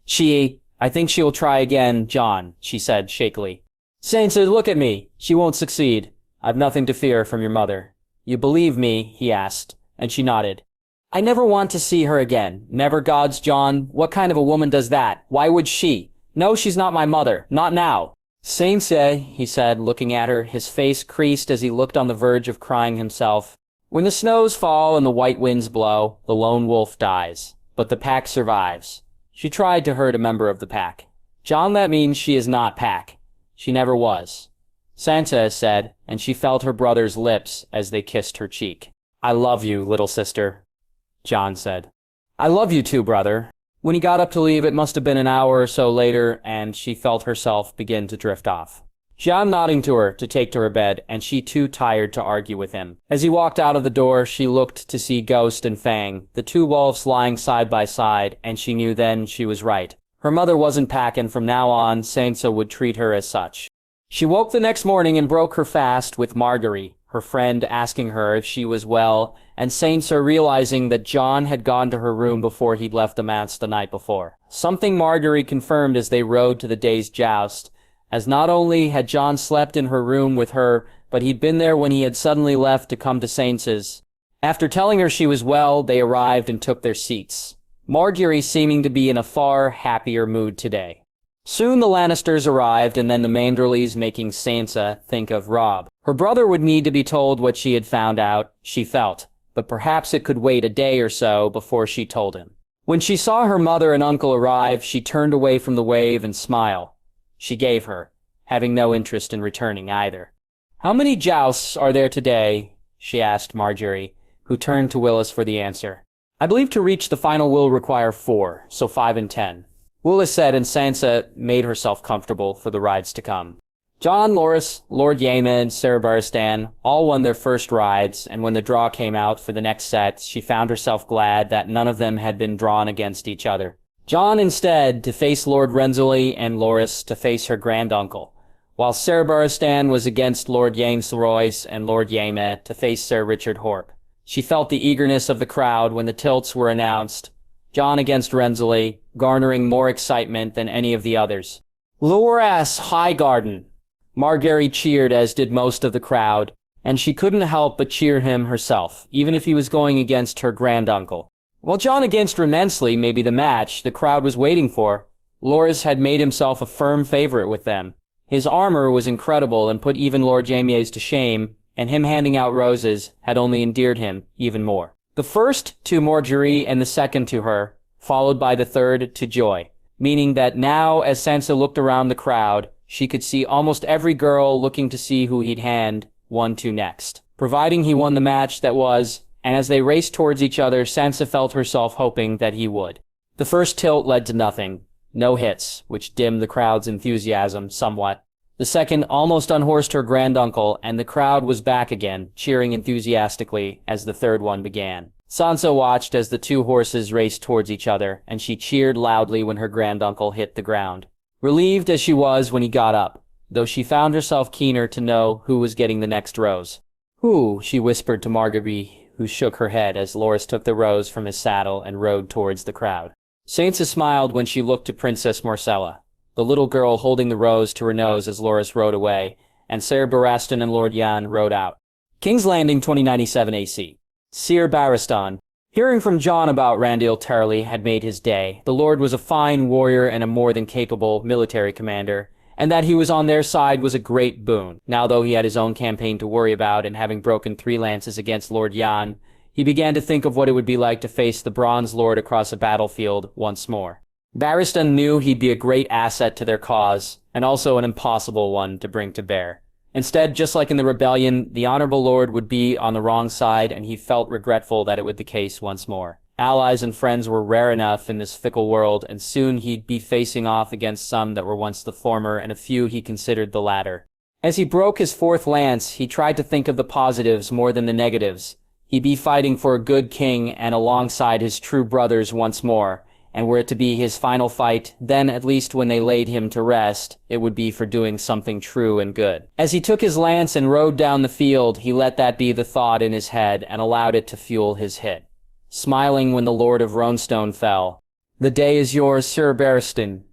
A: think she'll try again, Jon," she said shakily. "Sansa, look at me. She won't succeed. I've nothing to fear from your mother." "You believe me?" he asked, and she nodded. "I never want to see her again. Never, gods, Jon. What kind of a woman does that? Why would she? No, she's not my mother. Not now." "Sansa," he said, looking at her, his face creased as he looked on the verge of crying himself. "When the snows fall and the white winds blow, the lone wolf dies. But the pack survives." She tried to hurt a member of the pack. "Jon, that means she is not pack. She never was," Sansa said, and she felt her brother's lips as they kissed her cheek. "I love you, little sister," Jon said. "I love you too, brother." When he got up to leave, it must have been an hour or so later, and she felt herself begin to drift off. Jon nodding to her to take to her bed, and she too tired to argue with him. As he walked out of the door, she looked to see Ghost and Fang, the two wolves lying side by side, and she knew then she was right. Her mother wasn't pack, and from now on, Sansa would treat her as such. She woke the next morning and broke her fast with Margaery, her friend asking her if she was well, and Sansa realizing that Jon had gone to her room before he'd left the manse the night before. Something Margaery confirmed as they rode to the day's joust, as not only had Jon slept in her room with her, but he'd been there when he had suddenly left to come to Sansa's. After telling her she was well, they arrived and took their seats, Margaery seeming to be in a far happier mood today. Soon the Lannisters arrived, and then the Manderleys, making Sansa think of Robb. Her brother would need to be told what she had found out, she felt, but perhaps it could wait a day or so before she told him. When she saw her mother and uncle arrive, she turned away from the wave and smile she gave her, having no interest in returning either. "How many jousts are there today?" she asked Margaery, who turned to Willis for the answer. "I believe to reach the final will require 4, so 5 and 10. Willis said, and Sansa made herself comfortable for the rides to come. Jon, Loras, Lord Jaime, and Ser Barristan all won their first rides, and when the draw came out for the next set, she found herself glad that none of them had been drawn against each other. Jon instead to face Lord Rensley, and Loras to face her granduncle, while Ser Barristan was against Lord James Royce and Lord Jaime to face Sir Richard Horp. She felt the eagerness of the crowd when the tilts were announced. Jon against Rensley, garnering more excitement than any of the others. "Loras Highgarden!" Margaery cheered, as did most of the crowd, and she couldn't help but cheer him herself, even if he was going against her granduncle. While Jon against Renensli may be the match the crowd was waiting for, Loras had made himself a firm favorite with them. His armor was incredible and put even Lord Jaime's to shame, and him handing out roses had only endeared him even more. The first to Marjorie and the second to her, followed by the third to Joy, meaning that now as Sansa looked around the crowd, she could see almost every girl looking to see who he'd hand one to next, providing he won the match that was, and as they raced towards each other, Sansa felt herself hoping that he would. The first tilt led to nothing. No hits, which dimmed the crowd's enthusiasm somewhat. The second almost unhorsed her granduncle, and the crowd was back again, cheering enthusiastically as the third one began. Sansa watched as the two horses raced towards each other, and she cheered loudly when her granduncle hit the ground. Relieved as she was when he got up, though she found herself keener to know who was getting the next rose. "Who?" she whispered to Marjorie, who shook her head as Loras took the rose from his saddle and rode towards the crowd. Sansa smiled when she looked to Princess Marcella, the little girl holding the rose to her nose as Loras rode away, and Ser Barristan and Lord Jan rode out. King's Landing 2097 AC. Ser Barristan. Hearing from Jon about Randyll Tarly had made his day. The Lord was a fine warrior and a more than capable military commander, and that he was on their side was a great boon. Now though he had his own campaign to worry about, and having broken 3 lances against Lord Jan, he began to think of what it would be like to face the Bronze Lord across a battlefield once more. Barristan knew he'd be a great asset to their cause, and also an impossible one to bring to bear. Instead, just like in the rebellion, the Honorable Lord would be on the wrong side, and he felt regretful that it would be the case once more. Allies and friends were rare enough in this fickle world, and soon he'd be facing off against some that were once the former, and a few he considered the latter. As he broke his 4th lance, he tried to think of the positives more than the negatives. He'd be fighting for a good king and alongside his true brothers once more, and were it to be his final fight, then at least when they laid him to rest, it would be for doing something true and good. As he took his lance and rode down the field, he let that be the thought in his head and allowed it to fuel his hit. Smiling when the Lord of Roanstone fell. "The day is yours, Ser Barristan,"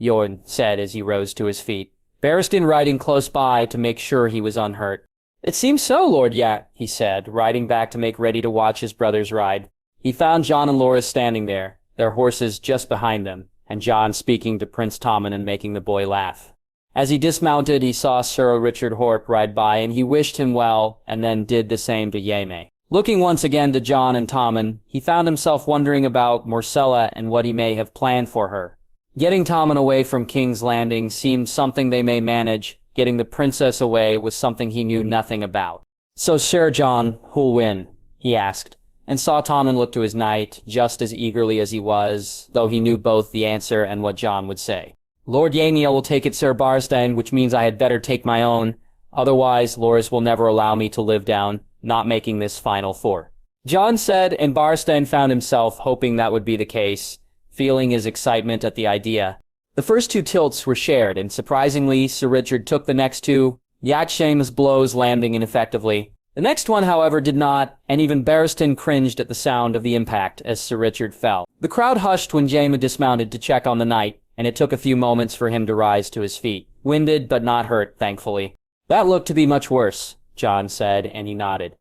A: Jon said as he rose to his feet, Barristan riding close by to make sure he was unhurt. "It seems so, Lord Yat," he said, riding back to make ready to watch his brothers ride. He found Jon and Loras standing there, their horses just behind them, and Jon speaking to Prince Tommen and making the boy laugh. As he dismounted, he saw Sir Richard Horp ride by, and he wished him well, and then did the same to Jaime. Looking once again to Jon and Tommen, he found himself wondering about Marcella and what he may have planned for her. Getting Tommen away from King's Landing seemed something they may manage. Getting the princess away was something he knew nothing about. "So, Sir Jon, who'll win?" he asked, and saw Tommen look to his knight just as eagerly as he was, though he knew both the answer and what Jon would say. "Lord Yamiel will take it, Ser Barristan, which means I had better take my own. Otherwise, Loras will never allow me to live down, not making this final 4. Jon said, and Barristan found himself hoping that would be the case, feeling his excitement at the idea. The first 2 tilts were shared, and surprisingly, Sir Richard took the next 2, Yakshame's blows landing ineffectively. The next one, however, did not, and even Barristan cringed at the sound of the impact as Sir Richard fell. The crowd hushed when Jaime dismounted to check on the knight, and it took a few moments for him to rise to his feet. Winded, but not hurt, thankfully. "That looked to be much worse," Jon said, and he nodded.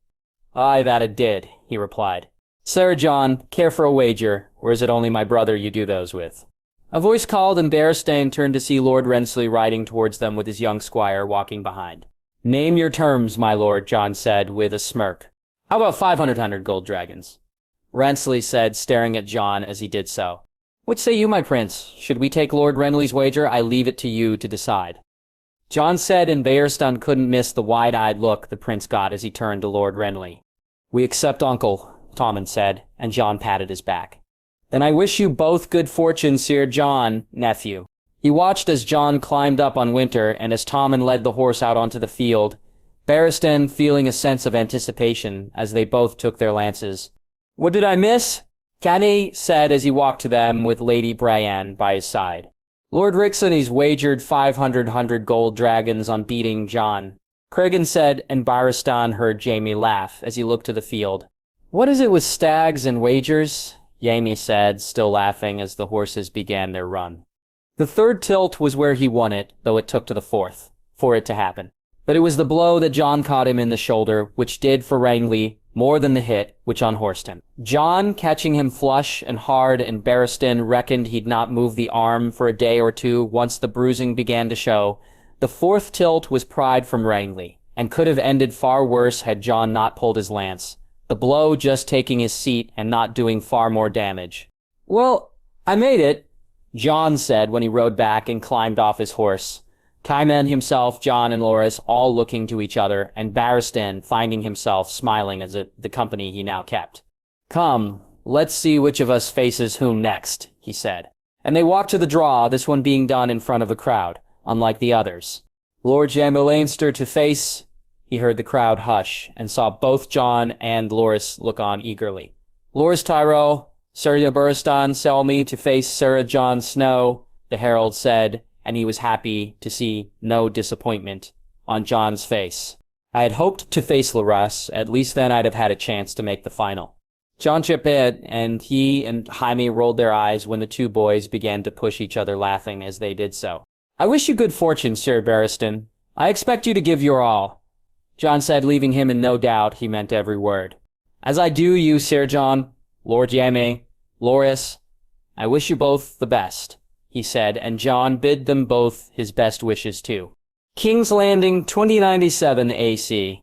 A: "Aye, that it did," he replied. "Sir Jon, care for a wager, or is it only my brother you do those with?" A voice called, and Barristan turned to see Lord Rensley riding towards them with his young squire walking behind. "Name your terms, my lord," Jon said with a smirk. "How about 500 gold dragons?" Rensley said, staring at Jon as he did so. "What say you, my prince? Should we take Lord Renly's wager? I leave it to you to decide." Jon said, and Barristan couldn't miss the wide-eyed look the prince got as he turned to Lord Renly. "We accept, uncle," Tommen said, and Jon patted his back. "Then I wish you both good fortune, Sir Jon, nephew." He watched as Jon climbed up on Winter, and as Tommen led the horse out onto the field, Barristan feeling a sense of anticipation as they both took their lances. "What did I miss?" Canny said as he walked to them with Lady Brienne by his side. "Lord Rixon's wagered 500 gold dragons on beating Jon." Cregan said, and Barristan heard Jaime laugh as he looked to the field. "What is it with stags and wagers?" Jaime said, still laughing as the horses began their run. The third tilt was where he won it, though it took to the fourth for it to happen. But it was the blow that Jon caught him in the shoulder, which did for Renly more than the hit, which unhorsed him. Jon, catching him flush and hard, and Barristan reckoned he'd not move the arm for a day or two once the bruising began to show. The fourth tilt was pried from Renly, and could have ended far worse had Jon not pulled his lance, the blow just taking his seat and not doing far more damage. "Well, I made it," Jon said when he rode back and climbed off his horse. Jaime himself, Jon, and Loras all looking to each other, and Barristan finding himself smiling as at the company he now kept. "Come, let's see which of us faces whom next," he said. And they walked to the draw, this one being done in front of a crowd, unlike the others. "Lord Jaime Lannister to face," he heard the crowd hush, and saw both Jon and Loras look on eagerly. "Loras Tyrell, Sir Barristan Selmy to face Sir Jon Snow," the herald said, and he was happy to see no disappointment on Jon's face. "I had hoped to face Loras, at least then I'd have had a chance to make the final." Jon chipped in, and he and Jaime rolled their eyes when the two boys began to push each other, laughing as they did so. "I wish you good fortune, Sir Barristan. I expect you to give your all," Jon said, leaving him in no doubt he meant every word. "As I do you, Sir Jon, Lord Jaime, Loras, I wish you both the best," he said, and Jon bid them both his best wishes too. King's Landing, 2097 AC.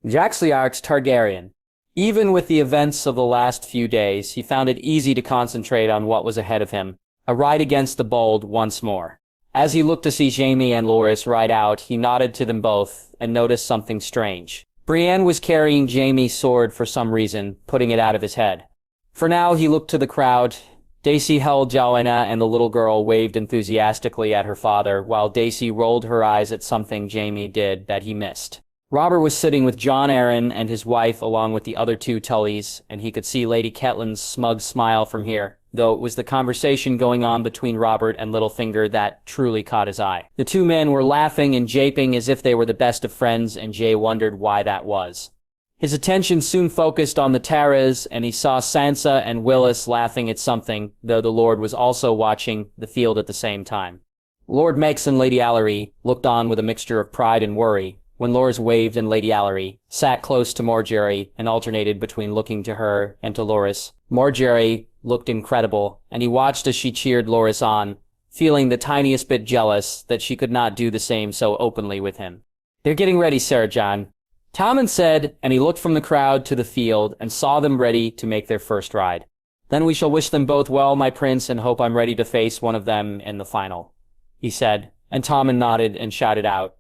A: Jaxliarch's Targaryen. Even with the events of the last few days, he found it easy to concentrate on what was ahead of him, a ride against the bold once more. As he looked to see Jaime and Loras ride out, he nodded to them both and noticed something strange. Brienne was carrying Jaime's sword for some reason, putting it out of his head. For now, he looked to the crowd. Daisy held Joanna, and the little girl waved enthusiastically at her father, while Daisy rolled her eyes at something Jaime did that he missed. Robert was sitting with Jon Arryn and his wife along with the other two Tullys, and he could see Lady Catelyn's smug smile from here, though it was the conversation going on between Robert and Littlefinger that truly caught his eye. The two men were laughing and japing as if they were the best of friends, and Jay wondered why that was. His attention soon focused on the Tarras, and he saw Sansa and Willis laughing at something, though the Lord was also watching the field at the same time. Lord Mace and Lady Allery looked on with a mixture of pride and worry, when Loras waved and Lady Allery sat close to Margaery and alternated between looking to her and to Loras. Margaery looked incredible, and he watched as she cheered Loras on, feeling the tiniest bit jealous that she could not do the same so openly with him. "They're getting ready, Sir Jon," Tommen said, and he looked from the crowd to the field and saw them ready to make their first ride. "Then we shall wish them both well, my prince, and hope I'm ready to face one of them in the final," he said, and Tommen nodded and shouted out,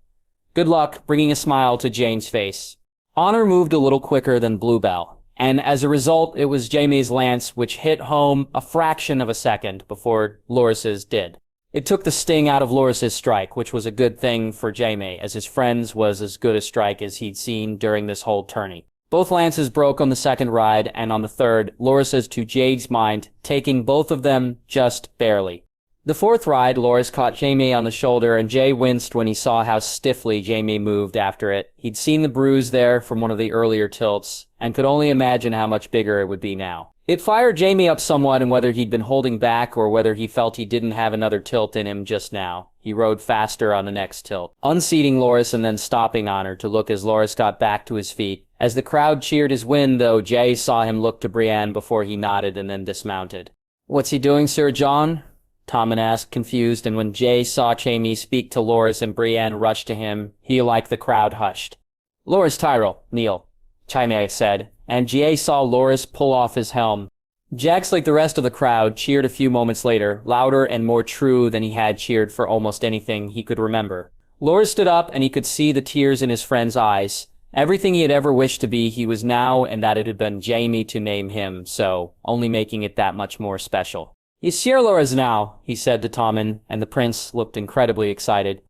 A: "Good luck," bringing a smile to Jaime's face. Honor moved a little quicker than Bluebell, and as a result, it was Jaime's lance which hit home a fraction of a second before Loras's did. It took the sting out of Loras's strike, which was a good thing for Jaime, as his friend's was as good a strike as he'd seen during this whole tourney. Both lances broke on the second ride, and on the third, Loras's to Jade's mind, taking both of them just barely. The fourth ride, Loras caught Jaime on the shoulder, and Jay winced when he saw how stiffly Jaime moved after it. He'd seen the bruise there from one of the earlier tilts, and could only imagine how much bigger it would be now. It fired Jaime up somewhat, and whether he'd been holding back or whether he felt he didn't have another tilt in him just now, he rode faster on the next tilt, unseating Loras and then stopping on her to look as Loras got back to his feet. As the crowd cheered his win, though, Jay saw him look to Brienne before he nodded and then dismounted. "What's he doing, Sir Jon?" Tommen asked, confused, and when Jay saw Jaime speak to Loras and Brienne rush to him, he, like the crowd, hushed. "Loras Tyrell, kneel," Jaime said, and Jay saw Loras pull off his helm. Jax, like the rest of the crowd, cheered a few moments later, louder and more true than he had cheered for almost anything he could remember. Loras stood up, and he could see the tears in his friend's eyes. Everything he had ever wished to be, he was now, and that it had been Jaime to name him, so only making it that much more special. "He's Sir Loras now," he said to Tommen, and the prince looked incredibly excited.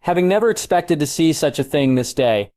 A: "Having never expected to see such a thing this day.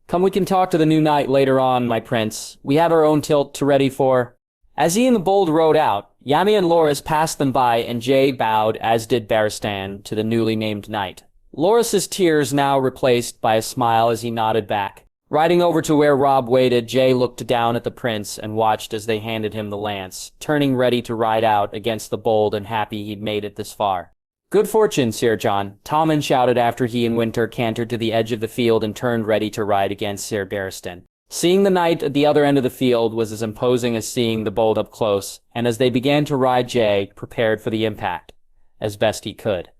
A: Come, we can talk to the new knight later on, my prince. We have our own tilt to ready for." As he and the bold rode out, Jaime and Loras passed them by, and Jay bowed, as did Barristan, to the newly named knight. Loras's tears now replaced by a smile as he nodded back. Riding over to where Robb waited, Jay looked down at the prince and watched as they handed him the lance, turning ready to ride out against the bold and happy he'd made it this far. Good fortune, Sir Jon, Tommen shouted after he and Winter cantered to the edge of the field and turned ready to ride against Sir Barristan. Seeing the knight at the other end of the field was as imposing as seeing the bold up close, and as they began to ride, Jay prepared for the impact, as best he could.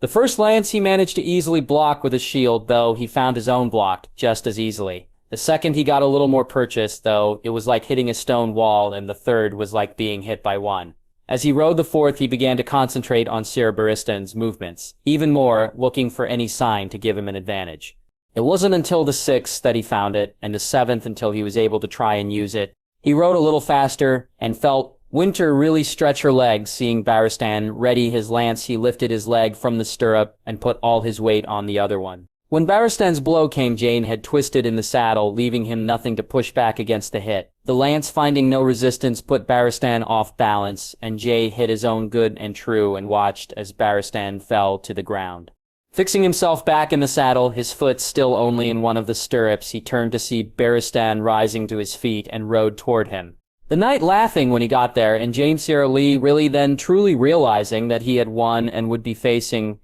A: The first lance he managed to easily block with his shield, though he found his own blocked just as easily. The second he got a little more purchased, though it was like hitting a stone wall, and the third was like being hit by one. As he rode the fourth, he began to concentrate on Sir Barristan's movements, even more, looking for any sign to give him an advantage. It wasn't until the sixth that he found it, and the seventh until he was able to try and use it. He rode a little faster, and felt Winter really stretch her legs. Seeing Barristan ready his lance, he lifted his leg from the stirrup and put all his weight on the other one. When Barristan's blow came, Jane had twisted in the saddle, leaving him nothing to push back against the hit. The lance, finding no resistance, put Barristan off balance, and Jay hit his own good and true and watched as Barristan fell to the ground. Fixing himself back in the saddle, his foot still only in one of the stirrups, he turned to see Barristan rising to his feet and rode toward him. The knight laughing when he got there, and James Sierra Lee really then truly realizing that he had won and would be facing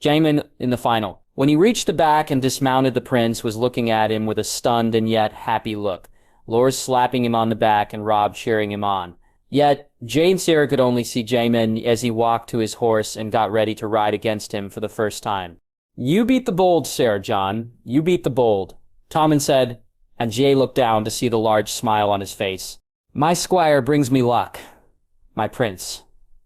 A: Jaime in the final. When he reached the back and dismounted, the prince was looking at him with a stunned and yet happy look, Lors slapping him on the back and Robb cheering him on. Yet, James Sierra could only see Jaime as he walked to his horse and got ready to ride against him for the first time. "You beat the bold, Sir Jon. You beat the bold," Tommen said, and Jay looked down to see the large smile on his face. "My squire brings me luck. My prince.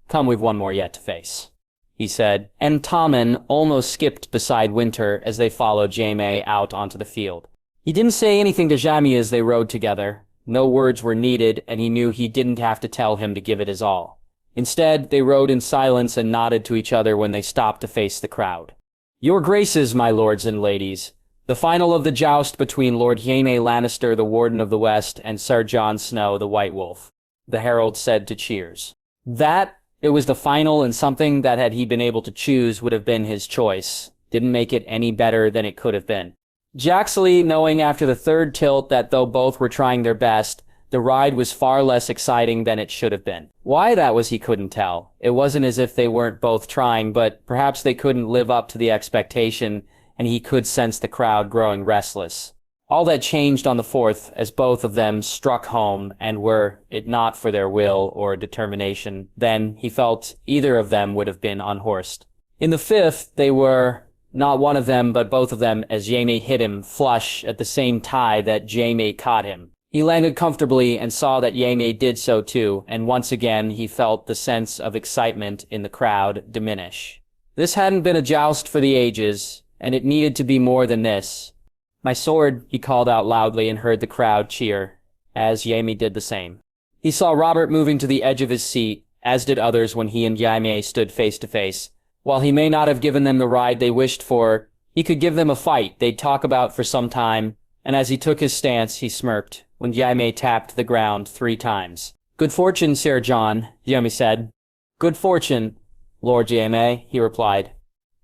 A: Come, we've one more yet to face," he said, and Tommen almost skipped beside Winter as they followed Jaime out onto the field. He didn't say anything to Jaime as they rode together. No words were needed, and he knew he didn't have to tell him to give it his all. Instead, they rode in silence and nodded to each other when they stopped to face the crowd. "Your graces, my lords and ladies. The final of the joust between Lord Jaime Lannister, the Warden of the West, and Sir Jon Snow, the White Wolf," the herald said to cheers. It was the final, and something that had he been able to choose would have been his choice. Didn't make it any better than it could have been. Jaxley, knowing after the third tilt that though both were trying their best, the ride was far less exciting than it should have been. Why that was he couldn't tell. It wasn't as if they weren't both trying, but perhaps they couldn't live up to the expectation, and he could sense the crowd growing restless. All that changed on the fourth as both of them struck home, and were it not for their will or determination, then he felt either of them would have been unhorsed. In the fifth, they were not one of them, but both of them, as Jaime hit him flush at the same time that Jaime caught him. He landed comfortably and saw that Jaime did so too, and once again he felt the sense of excitement in the crowd diminish. This hadn't been a joust for the ages, and it needed to be more than this. "My sword," he called out loudly, and heard the crowd cheer, as Jaime did the same. He saw Robert moving to the edge of his seat, as did others when he and Jaime stood face to face. While he may not have given them the ride they wished for, he could give them a fight they'd talk about for some time, and as he took his stance, he smirked when Jaime tapped the ground 3 times. "Good fortune, Sir Jon," Jaime said. "Good fortune, Lord Jaime," he replied,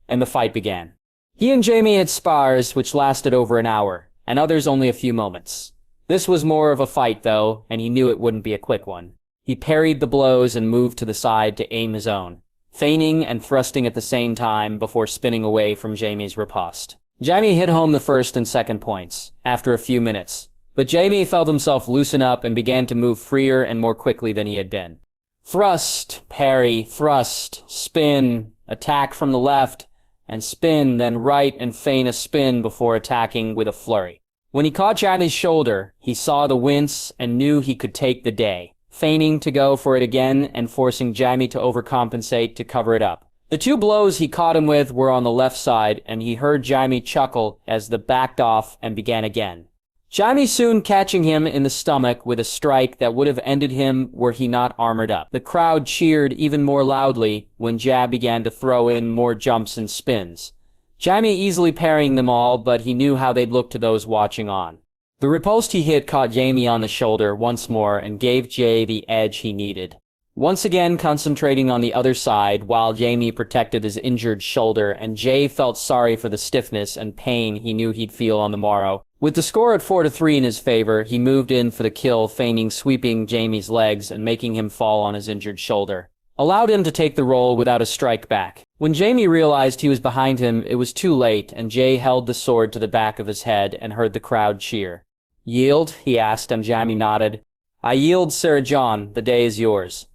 A: and the fight began. He and Jaime had spars which lasted over an hour, and others only a few moments. This was more of a fight, though, and he knew it wouldn't be a quick one. He parried the blows and moved to the side to aim his own, feigning and thrusting at the same time before spinning away from Jaime's riposte. Jaime hit home the first and second points, after a few minutes, but Jaime felt himself loosen up and began to move freer and more quickly than he had been. Thrust, parry, thrust, spin, attack from the left, and spin, then right and feign a spin before attacking with a flurry. When he caught Jaime's shoulder, he saw the wince and knew he could take the day, feigning to go for it again and forcing Jaime to overcompensate to cover it up. The 2 blows he caught him with were on the left side, and he heard Jaime chuckle as the backed off and began again. Jaime soon catching him in the stomach with a strike that would have ended him were he not armored up. The crowd cheered even more loudly when Jab began to throw in more jumps and spins. Jaime easily parrying them all, but he knew how they'd look to those watching on. The riposte he hit caught Jaime on the shoulder once more and gave Jay the edge he needed. Once again concentrating on the other side while Jaime protected his injured shoulder, and Jay felt sorry for the stiffness and pain he knew he'd feel on the morrow. With the score at 4-3 in his favor, he moved in for the kill, feigning sweeping Jaime's legs and making him fall on his injured shoulder. Allowed him to take the roll without a strike back. When Jaime realized he was behind him, it was too late, and Jay held the sword to the back of his head and heard the crowd cheer. "Yield?" he asked, and Jaime nodded. "I yield, Sir Jon. The day is yours."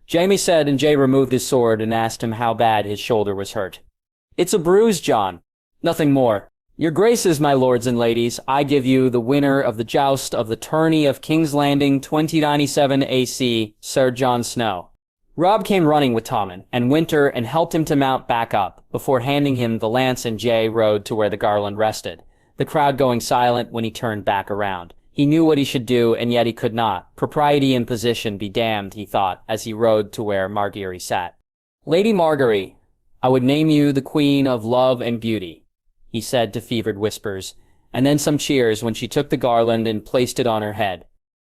A: Jaime said, and Jay removed his sword and asked him how bad his shoulder was hurt. "It's a bruise, Jon. Nothing more. Your graces, my lords and ladies, I give you the winner of the joust of the tourney of King's Landing 2097 AC, Sir Jon Snow." Robb came running with Tommen and Winter and helped him to mount back up, before handing him the lance, and Jay rode to where the garland rested, the crowd going silent when he turned back around. He knew what he should do, and yet he could not. Propriety and position be damned, he thought, as he rode to where Margaery sat. "Lady Margaery, I would name you the Queen of Love and Beauty," he said to fevered whispers, and then some cheers when she took the garland and placed it on her head.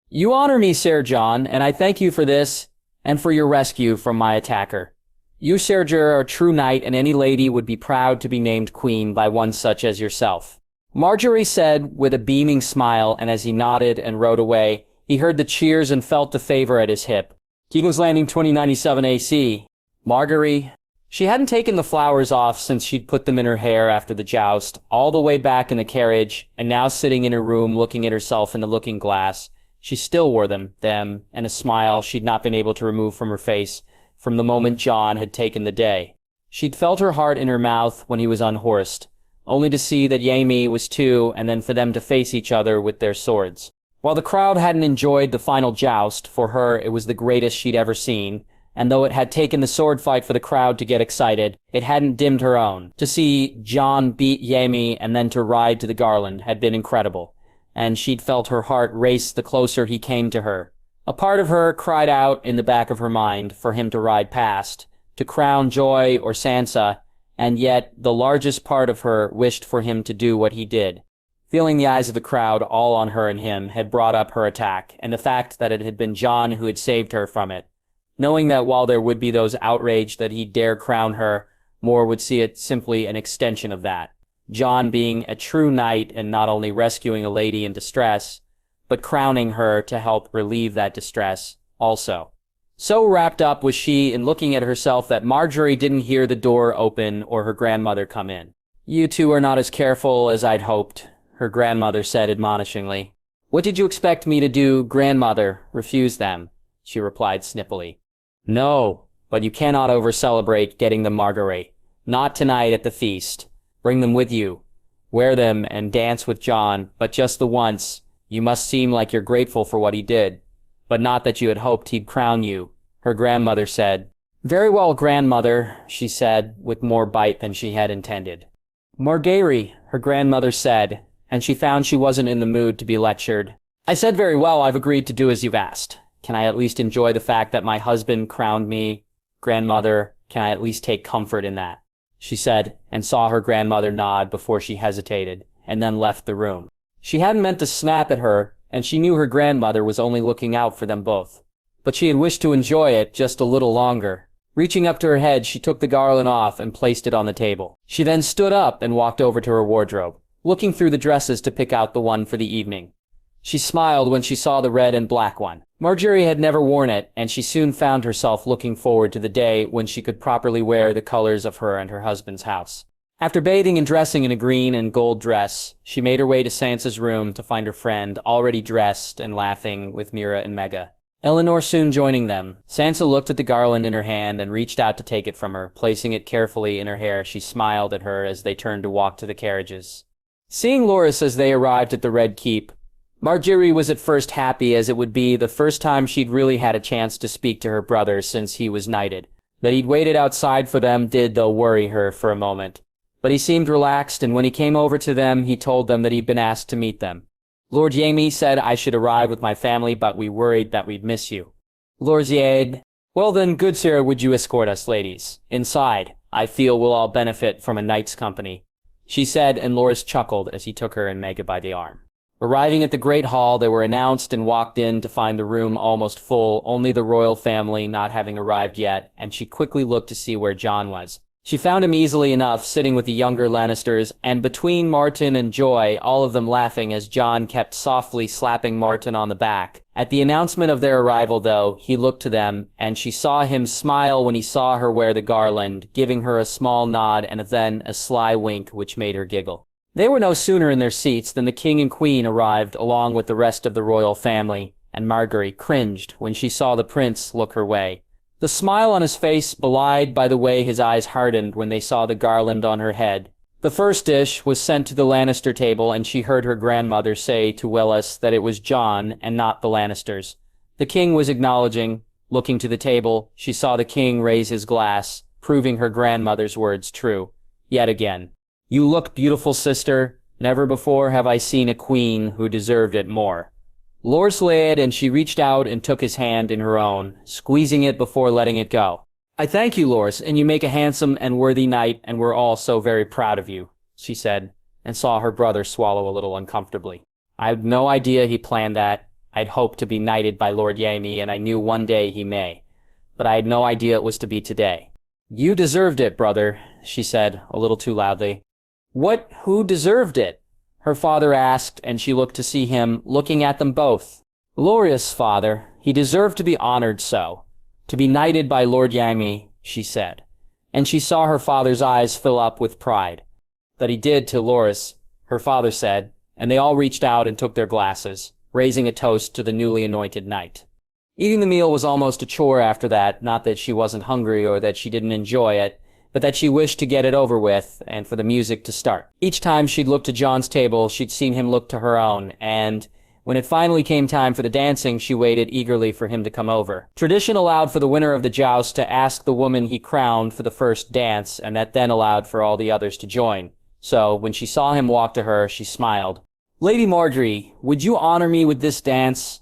A: "You honor me, Sir Jon, and I thank you for this, and for your rescue from my attacker. You, Sir Jon, are a true knight, and any lady would be proud to be named queen by one such as yourself," Margaery said with a beaming smile, and as he nodded and rode away, he heard the cheers and felt the favor at his hip. King's Landing 2097 AC. Margaery. She hadn't taken the flowers off since she'd put them in her hair after the joust, all the way back in the carriage, and now sitting in her room looking at herself in the looking glass. She still wore them, and a smile she'd not been able to remove from her face from the moment Jon had taken the day. She'd felt her heart in her mouth when he was unhorsed, only to see that Jaime was too, and then for them to face each other with their swords. While the crowd hadn't enjoyed the final joust, for her it was the greatest she'd ever seen, and though it had taken the sword fight for the crowd to get excited, it hadn't dimmed her own. To see Jon beat Jaime and then to ride to the garland had been incredible, and she'd felt her heart race the closer he came to her. A part of her cried out in the back of her mind for him to ride past, to crown Joy or Sansa, and yet the largest part of her wished for him to do what he did. Feeling the eyes of the crowd all on her and him had brought up her attack, and the fact that it had been Jon who had saved her from it. Knowing that while there would be those outraged that he'd dare crown her, more would see it simply an extension of that. Jon being a true knight and not only rescuing a lady in distress, but crowning her to help relieve that distress also. So wrapped up was she in looking at herself that Margaery didn't hear the door open or her grandmother come in. "You two are not as careful as I'd hoped," her grandmother said admonishingly. "What did you expect me to do, grandmother? Refuse them?" she replied snippily. "No, but you cannot over-celebrate getting them, Margaery. Not tonight at the feast. Bring them with you. Wear them and dance with Jon, but just the once. You must seem like you're grateful for what he did, but not that you had hoped he'd crown you," her grandmother said. "Very well, grandmother," she said, with more bite than she had intended. "Margaery," her grandmother said, and she found she wasn't in the mood to be lectured. "I said very well, I've agreed to do as you've asked. Can I at least enjoy the fact that my husband crowned me? Grandmother, can I at least take comfort in that?" she said, and saw her grandmother nod before she hesitated, and then left the room. She hadn't meant to snap at her, and she knew her grandmother was only looking out for them both. But she had wished to enjoy it just a little longer. Reaching up to her head, she took the garland off and placed it on the table. She then stood up and walked over to her wardrobe, looking through the dresses to pick out the one for the evening. She smiled when she saw the red and black one. Margaery had never worn it, and she soon found herself looking forward to the day when she could properly wear the colors of her and her husband's house. After bathing and dressing in a green and gold dress, she made her way to Sansa's room to find her friend already dressed and laughing with Mira and Mega. Eleanor soon joining them. Sansa looked at the garland in her hand and reached out to take it from her. Placing it carefully in her hair, she smiled at her as they turned to walk to the carriages. Seeing Loras as they arrived at the Red Keep, Margaery was at first happy, as it would be the first time she'd really had a chance to speak to her brother since he was knighted. That he'd waited outside for them did, though, worry her for a moment. But he seemed relaxed, and when he came over to them, he told them that he'd been asked to meet them. "Lord Jaime said I should arrive with my family, but we worried that we'd miss you." Lord Yaed, "Well then, good sir, would you escort us, ladies? Inside. I feel we'll all benefit from a knight's company," she said, and Loras chuckled as he took her and Mega by the arm. Arriving at the Great Hall, they were announced and walked in to find the room almost full, only the royal family not having arrived yet, and she quickly looked to see where Jon was. She found him easily enough, sitting with the younger Lannisters, and between Martin and Joy, all of them laughing as Jon kept softly slapping Martin on the back, At the announcement of their arrival, though, he looked to them, and she saw him smile when he saw her wear the garland, giving her a small nod and then a sly wink which made her giggle. They were no sooner in their seats than the king and queen arrived along with the rest of the royal family, and Margaery cringed when she saw the prince look her way. The smile on his face belied by the way his eyes hardened when they saw the garland on her head. The first dish was sent to the Lannister table, and she heard her grandmother say to Willis that it was Jon and not the Lannisters. The king was acknowledging. Looking to the table, she saw the king raise his glass, proving her grandmother's words true. Yet again. "You look beautiful, sister. Never before have I seen a queen who deserved it more." Loras laid, and she reached out and took his hand in her own, squeezing it before letting it go. "I thank you, Loras, and you make a handsome and worthy knight, and we're all so very proud of you," she said, and saw her brother swallow a little uncomfortably. "I had no idea he planned that. I'd hoped to be knighted by Lord Jaime, and I knew one day he may. But I had no idea it was to be today." "You deserved it, brother," she said, a little too loudly. "What? Who deserved it?" her father asked, and she looked to see him, looking at them both. "Glorious father. He deserved to be honored so. To be knighted by Lord Jaime," she said, and she saw her father's eyes fill up with pride. "That he did to Loras," her father said, and they all reached out and took their glasses, raising a toast to the newly anointed knight. Eating the meal was almost a chore after that, not that she wasn't hungry or that she didn't enjoy it, but that she wished to get it over with and for the music to start. Each time she'd looked to Jon's table, she'd seen him look to her own, and when it finally came time for the dancing, she waited eagerly for him to come over. Tradition allowed for the winner of the joust to ask the woman he crowned for the first dance, and that then allowed for all the others to join. So, when she saw him walk to her, she smiled. "Lady Margaery, would you honor me with this dance?"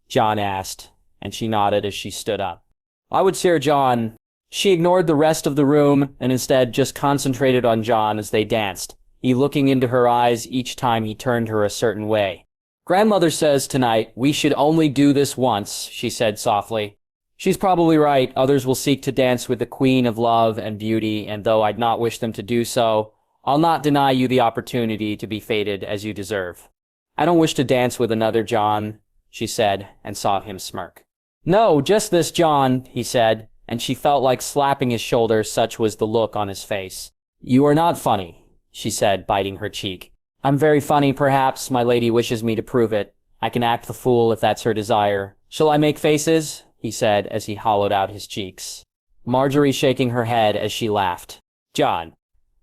A: Jon asked, and she nodded as she stood up. "I would, Sir Jon." She ignored the rest of the room and instead just concentrated on Jon as they danced, he looking into her eyes each time he turned her a certain way. "Grandmother says tonight we should only do this once," she said softly. "She's probably right. Others will seek to dance with the Queen of Love and Beauty, and though I'd not wish them to do so, I'll not deny you the opportunity to be fated as you deserve." "I don't wish to dance with another, Jon," she said, and saw him smirk. "No, just this, Jon," he said, and she felt like slapping his shoulder, such was the look on his face. "You are not funny," she said, biting her cheek. "I'm very funny, perhaps. My lady wishes me to prove it. I can act the fool if that's her desire. Shall I make faces?" he said as he hollowed out his cheeks. Margaery shaking her head as she laughed. "Jon,"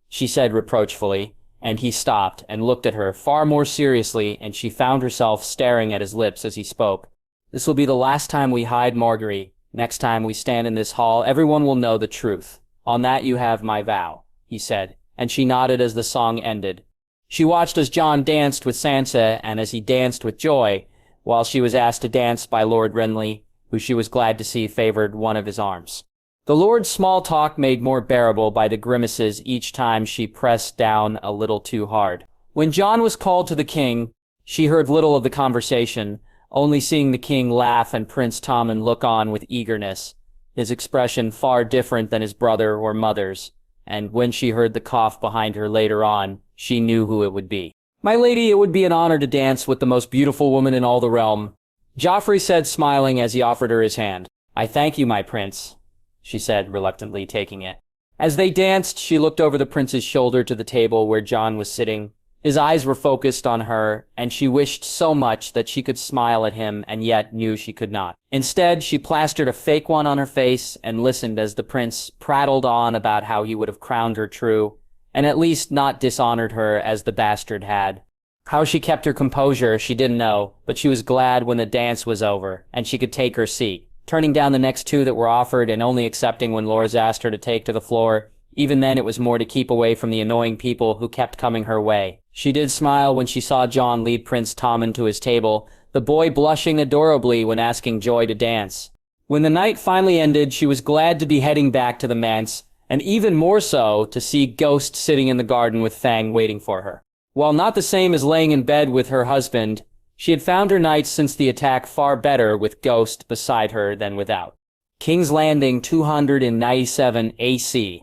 A: she said reproachfully, and he stopped and looked at her far more seriously, and she found herself staring at his lips as he spoke. "This will be the last time we hide, Margaery. Next time we stand in this hall, everyone will know the truth. On that you have my vow," he said, and she nodded as the song ended. She watched as Jon danced with Sansa and as he danced with Joy, while she was asked to dance by Lord Renly, who she was glad to see favored one of his arms. The Lord's small talk made more bearable by the grimaces each time she pressed down a little too hard. When Jon was called to the king, she heard little of the conversation, only seeing the king laugh and Prince Tommen look on with eagerness, his expression far different than his brother or mother's, and when she heard the cough behind her later on, she knew who it would be. "My lady, it would be an honor to dance with the most beautiful woman in all the realm," Joffrey said, smiling as he offered her his hand. "I thank you, my prince," she said, reluctantly taking it. As they danced, she looked over the prince's shoulder to the table where Jon was sitting. His eyes were focused on her, and she wished so much that she could smile at him and yet knew she could not. Instead, she plastered a fake one on her face and listened as the prince prattled on about how he would have crowned her true, and at least not dishonored her as the bastard had. How she kept her composure, she didn't know, but she was glad when the dance was over, and she could take her seat, turning down the next two that were offered and only accepting when Loras asked her to take to the floor. Even then, it was more to keep away from the annoying people who kept coming her way. She did smile when she saw Jon lead Prince Tommen to his table, the boy blushing adorably when asking Joy to dance. When the night finally ended, she was glad to be heading back to the manse, and even more so to see Ghost sitting in the garden with Fang waiting for her. While not the same as laying in bed with her husband, she had found her nights since the attack far better with Ghost beside her than without. King's Landing 297 AC.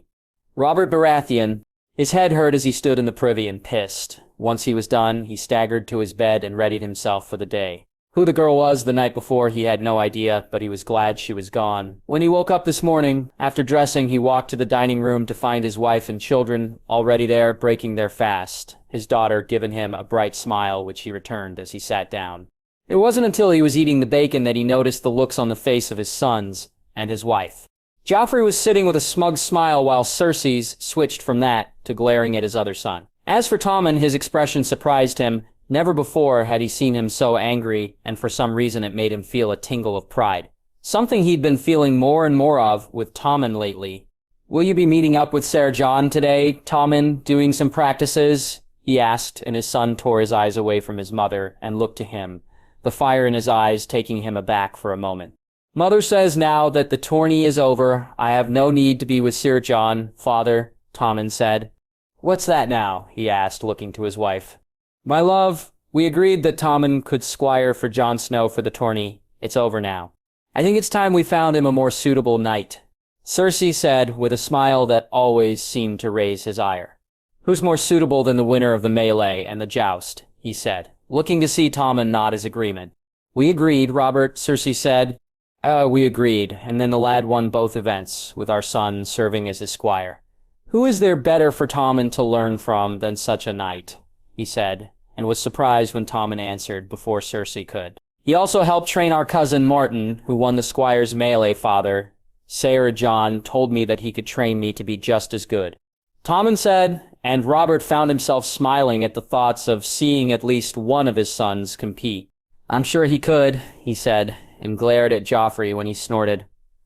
A: Robert Baratheon, his head hurt as he stood in the privy and pissed. Once he was done, he staggered to his bed and readied himself for the day. Who the girl was the night before, he had no idea, but he was glad she was gone. When he woke up this morning, after dressing, he walked to the dining room to find his wife and children already there, breaking their fast, his daughter giving him a bright smile, which he returned as he sat down. It wasn't until he was eating the bacon that he noticed the looks on the face of his sons and his wife. Joffrey was sitting with a smug smile while Cersei's switched from that to glaring at his other son. As for Tommen, his expression surprised him. Never before had he seen him so angry, and for some reason it made him feel a tingle of pride. Something he'd been feeling more and more of with Tommen lately. "Will you be meeting up with Ser Jon today, Tommen, doing some practices?" he asked, and his son tore his eyes away from his mother and looked to him, the fire in his eyes taking him aback for a moment. "Mother says now that the tourney is over, I have no need to be with Ser Jon, father," Tommen said. "What's that now?" he asked, looking to his wife. "My love, we agreed that Tommen could squire for Jon Snow for the tourney. It's over now. I think it's time we found him a more suitable knight," Cersei said with a smile that always seemed to raise his ire. "Who's more suitable than the winner of the melee and the joust?" he said, looking to see Tommen nod his agreement. "We agreed, Robert," Cersei said. We agreed, and then the lad won both events, with our son serving as his squire. Who is there better for Tommen to learn from than such a knight?" he said, and was surprised when Tommen answered before Cersei could. "He also helped train our cousin Martin, who won the squire's melee, father. Ser Jon told me that he could train me to be just as good," Tommen said, and Robert found himself smiling at the thoughts of seeing at least one of his sons compete. "I'm sure he could," he said, and glared at Joffrey when he snorted.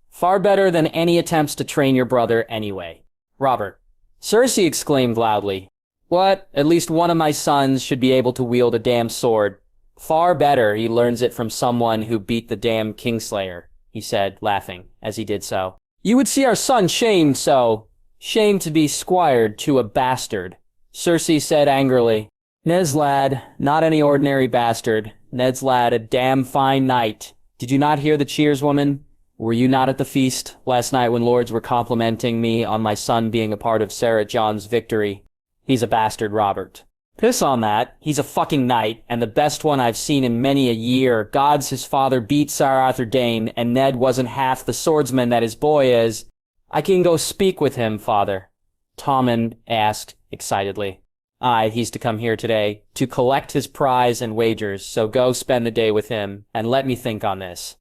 A: "Far better than any attempts to train your brother anyway." "Robert," Cersei exclaimed loudly. "What? At least one of my sons should be able to wield a damn sword. Far better he learns it from someone who beat the damn Kingslayer," he said, laughing, as he did so. "You would see our son shamed so. Shamed to be squired to a bastard," Cersei said angrily. "Ned's lad, not any ordinary bastard. Ned's lad, a damn fine knight. Did you not hear the cheers, woman? Were you not at the feast last night when lords were complimenting me on my son being a part of Ser Jon's victory? He's a bastard, Robert. Piss on that. He's a fucking knight, and the best one I've seen in many a year. God's his father beat Sir Arthur Dayne, and Ned wasn't half the swordsman that his boy is. I can go speak with him, father," Tommen asked excitedly. "Aye, he's to come here today, to collect his prize and wagers, so go spend the day with him, and let me think on this,"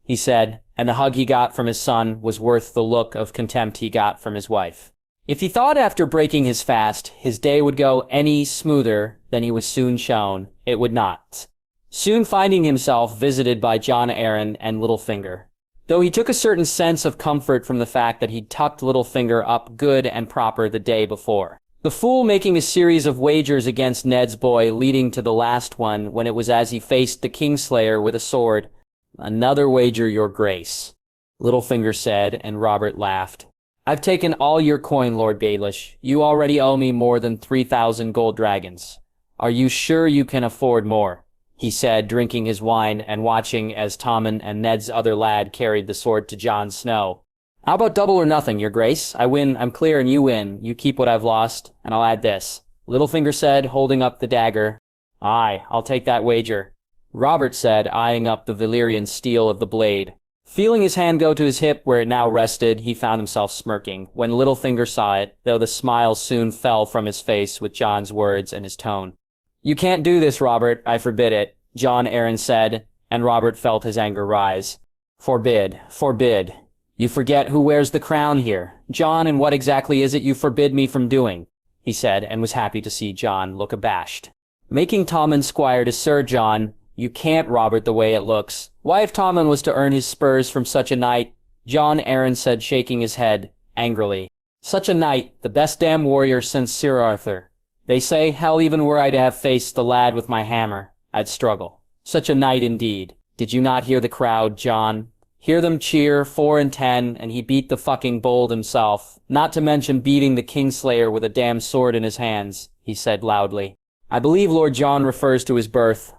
A: he said, and the hug he got from his son was worth the look of contempt he got from his wife. If he thought after breaking his fast his day would go any smoother than he was soon shown, it would not. Soon finding himself visited by Jon Arryn and Littlefinger, though he took a certain sense of comfort from the fact that he'd tucked Littlefinger up good and proper the day before. The fool making a series of wagers against Ned's boy, leading to the last one when it was as he faced the Kingslayer with a sword. "Another wager, your grace," Littlefinger said, and Robert laughed. "I've taken all your coin, Lord Baelish. You already owe me more than 3,000 gold dragons. Are you sure you can afford more?" he said, drinking his wine and watching as Tommen and Ned's other lad carried the sword to Jon Snow. "How about double or nothing, your grace? I win, I'm clear, and you win. You keep what I've lost, and I'll add this," Littlefinger said, holding up the dagger. "Aye, I'll take that wager," Robert said, eyeing up the Valyrian steel of the blade. Feeling his hand go to his hip where it now rested, he found himself smirking. When Littlefinger saw it, though the smile soon fell from his face with Jon's words and his tone. "You can't do this, Robert. I forbid it," Jon Arryn said, and Robert felt his anger rise. "Forbid, forbid. You forget who wears the crown here. Jon, and what exactly is it you forbid me from doing?" he said, and was happy to see Jon look abashed. "Making Tommen squire to Ser Jon. You can't, Robert, the way it looks. Why, if Tommen was to earn his spurs from such a knight," Jon Arryn said, shaking his head angrily. "Such a knight, the best damn warrior since Sir Arthur. They say, hell, even were I to have faced the lad with my hammer, I'd struggle. Such a knight indeed. Did you not hear the crowd, Jon? Hear them cheer, 4 and 10, and he beat the fucking bold himself, not to mention beating the Kingslayer with a damn sword in his hands," he said loudly. "I believe Lord Jon refers to his birth."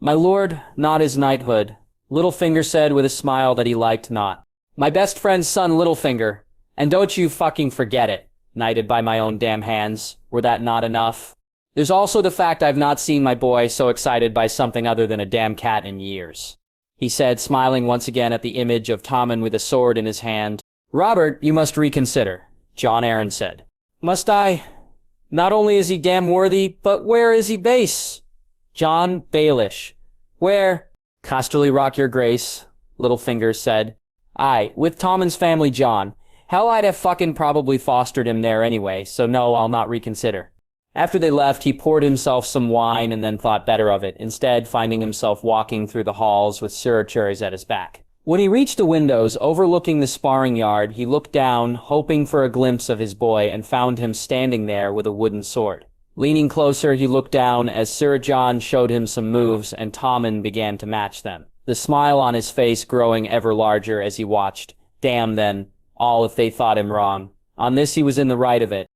A: "My lord, not his knighthood," Littlefinger said with a smile that he liked not. "My best friend's son, Littlefinger. And don't you fucking forget it. Knighted by my own damn hands. Were that not enough?" There's also the fact I've not seen my boy so excited by something other than a damn cat in years," he said, smiling once again at the image of Tommen with a sword in his hand. "Robert, you must reconsider," Jon Arryn said. "Must I? Not only is he damn worthy, but where is he base?" "Jon Baelish. Where?" "Casterly Rock, your grace," Littlefinger said. "Aye, with Tommen's family, Jon. Hell, I'd have fucking probably fostered him there anyway, so no, I'll not reconsider." After they left, he poured himself some wine and then thought better of it, instead finding himself walking through the halls with Sirachuris at his back. When he reached the windows overlooking the sparring yard, he looked down, hoping for a glimpse of his boy, and found him standing there with a wooden sword. Leaning closer, he looked down as Sir Jon showed him some moves, and Tommen began to match them, the smile on his face growing ever larger as he watched. Damn, then, all if they thought him wrong. On this he was in the right of it.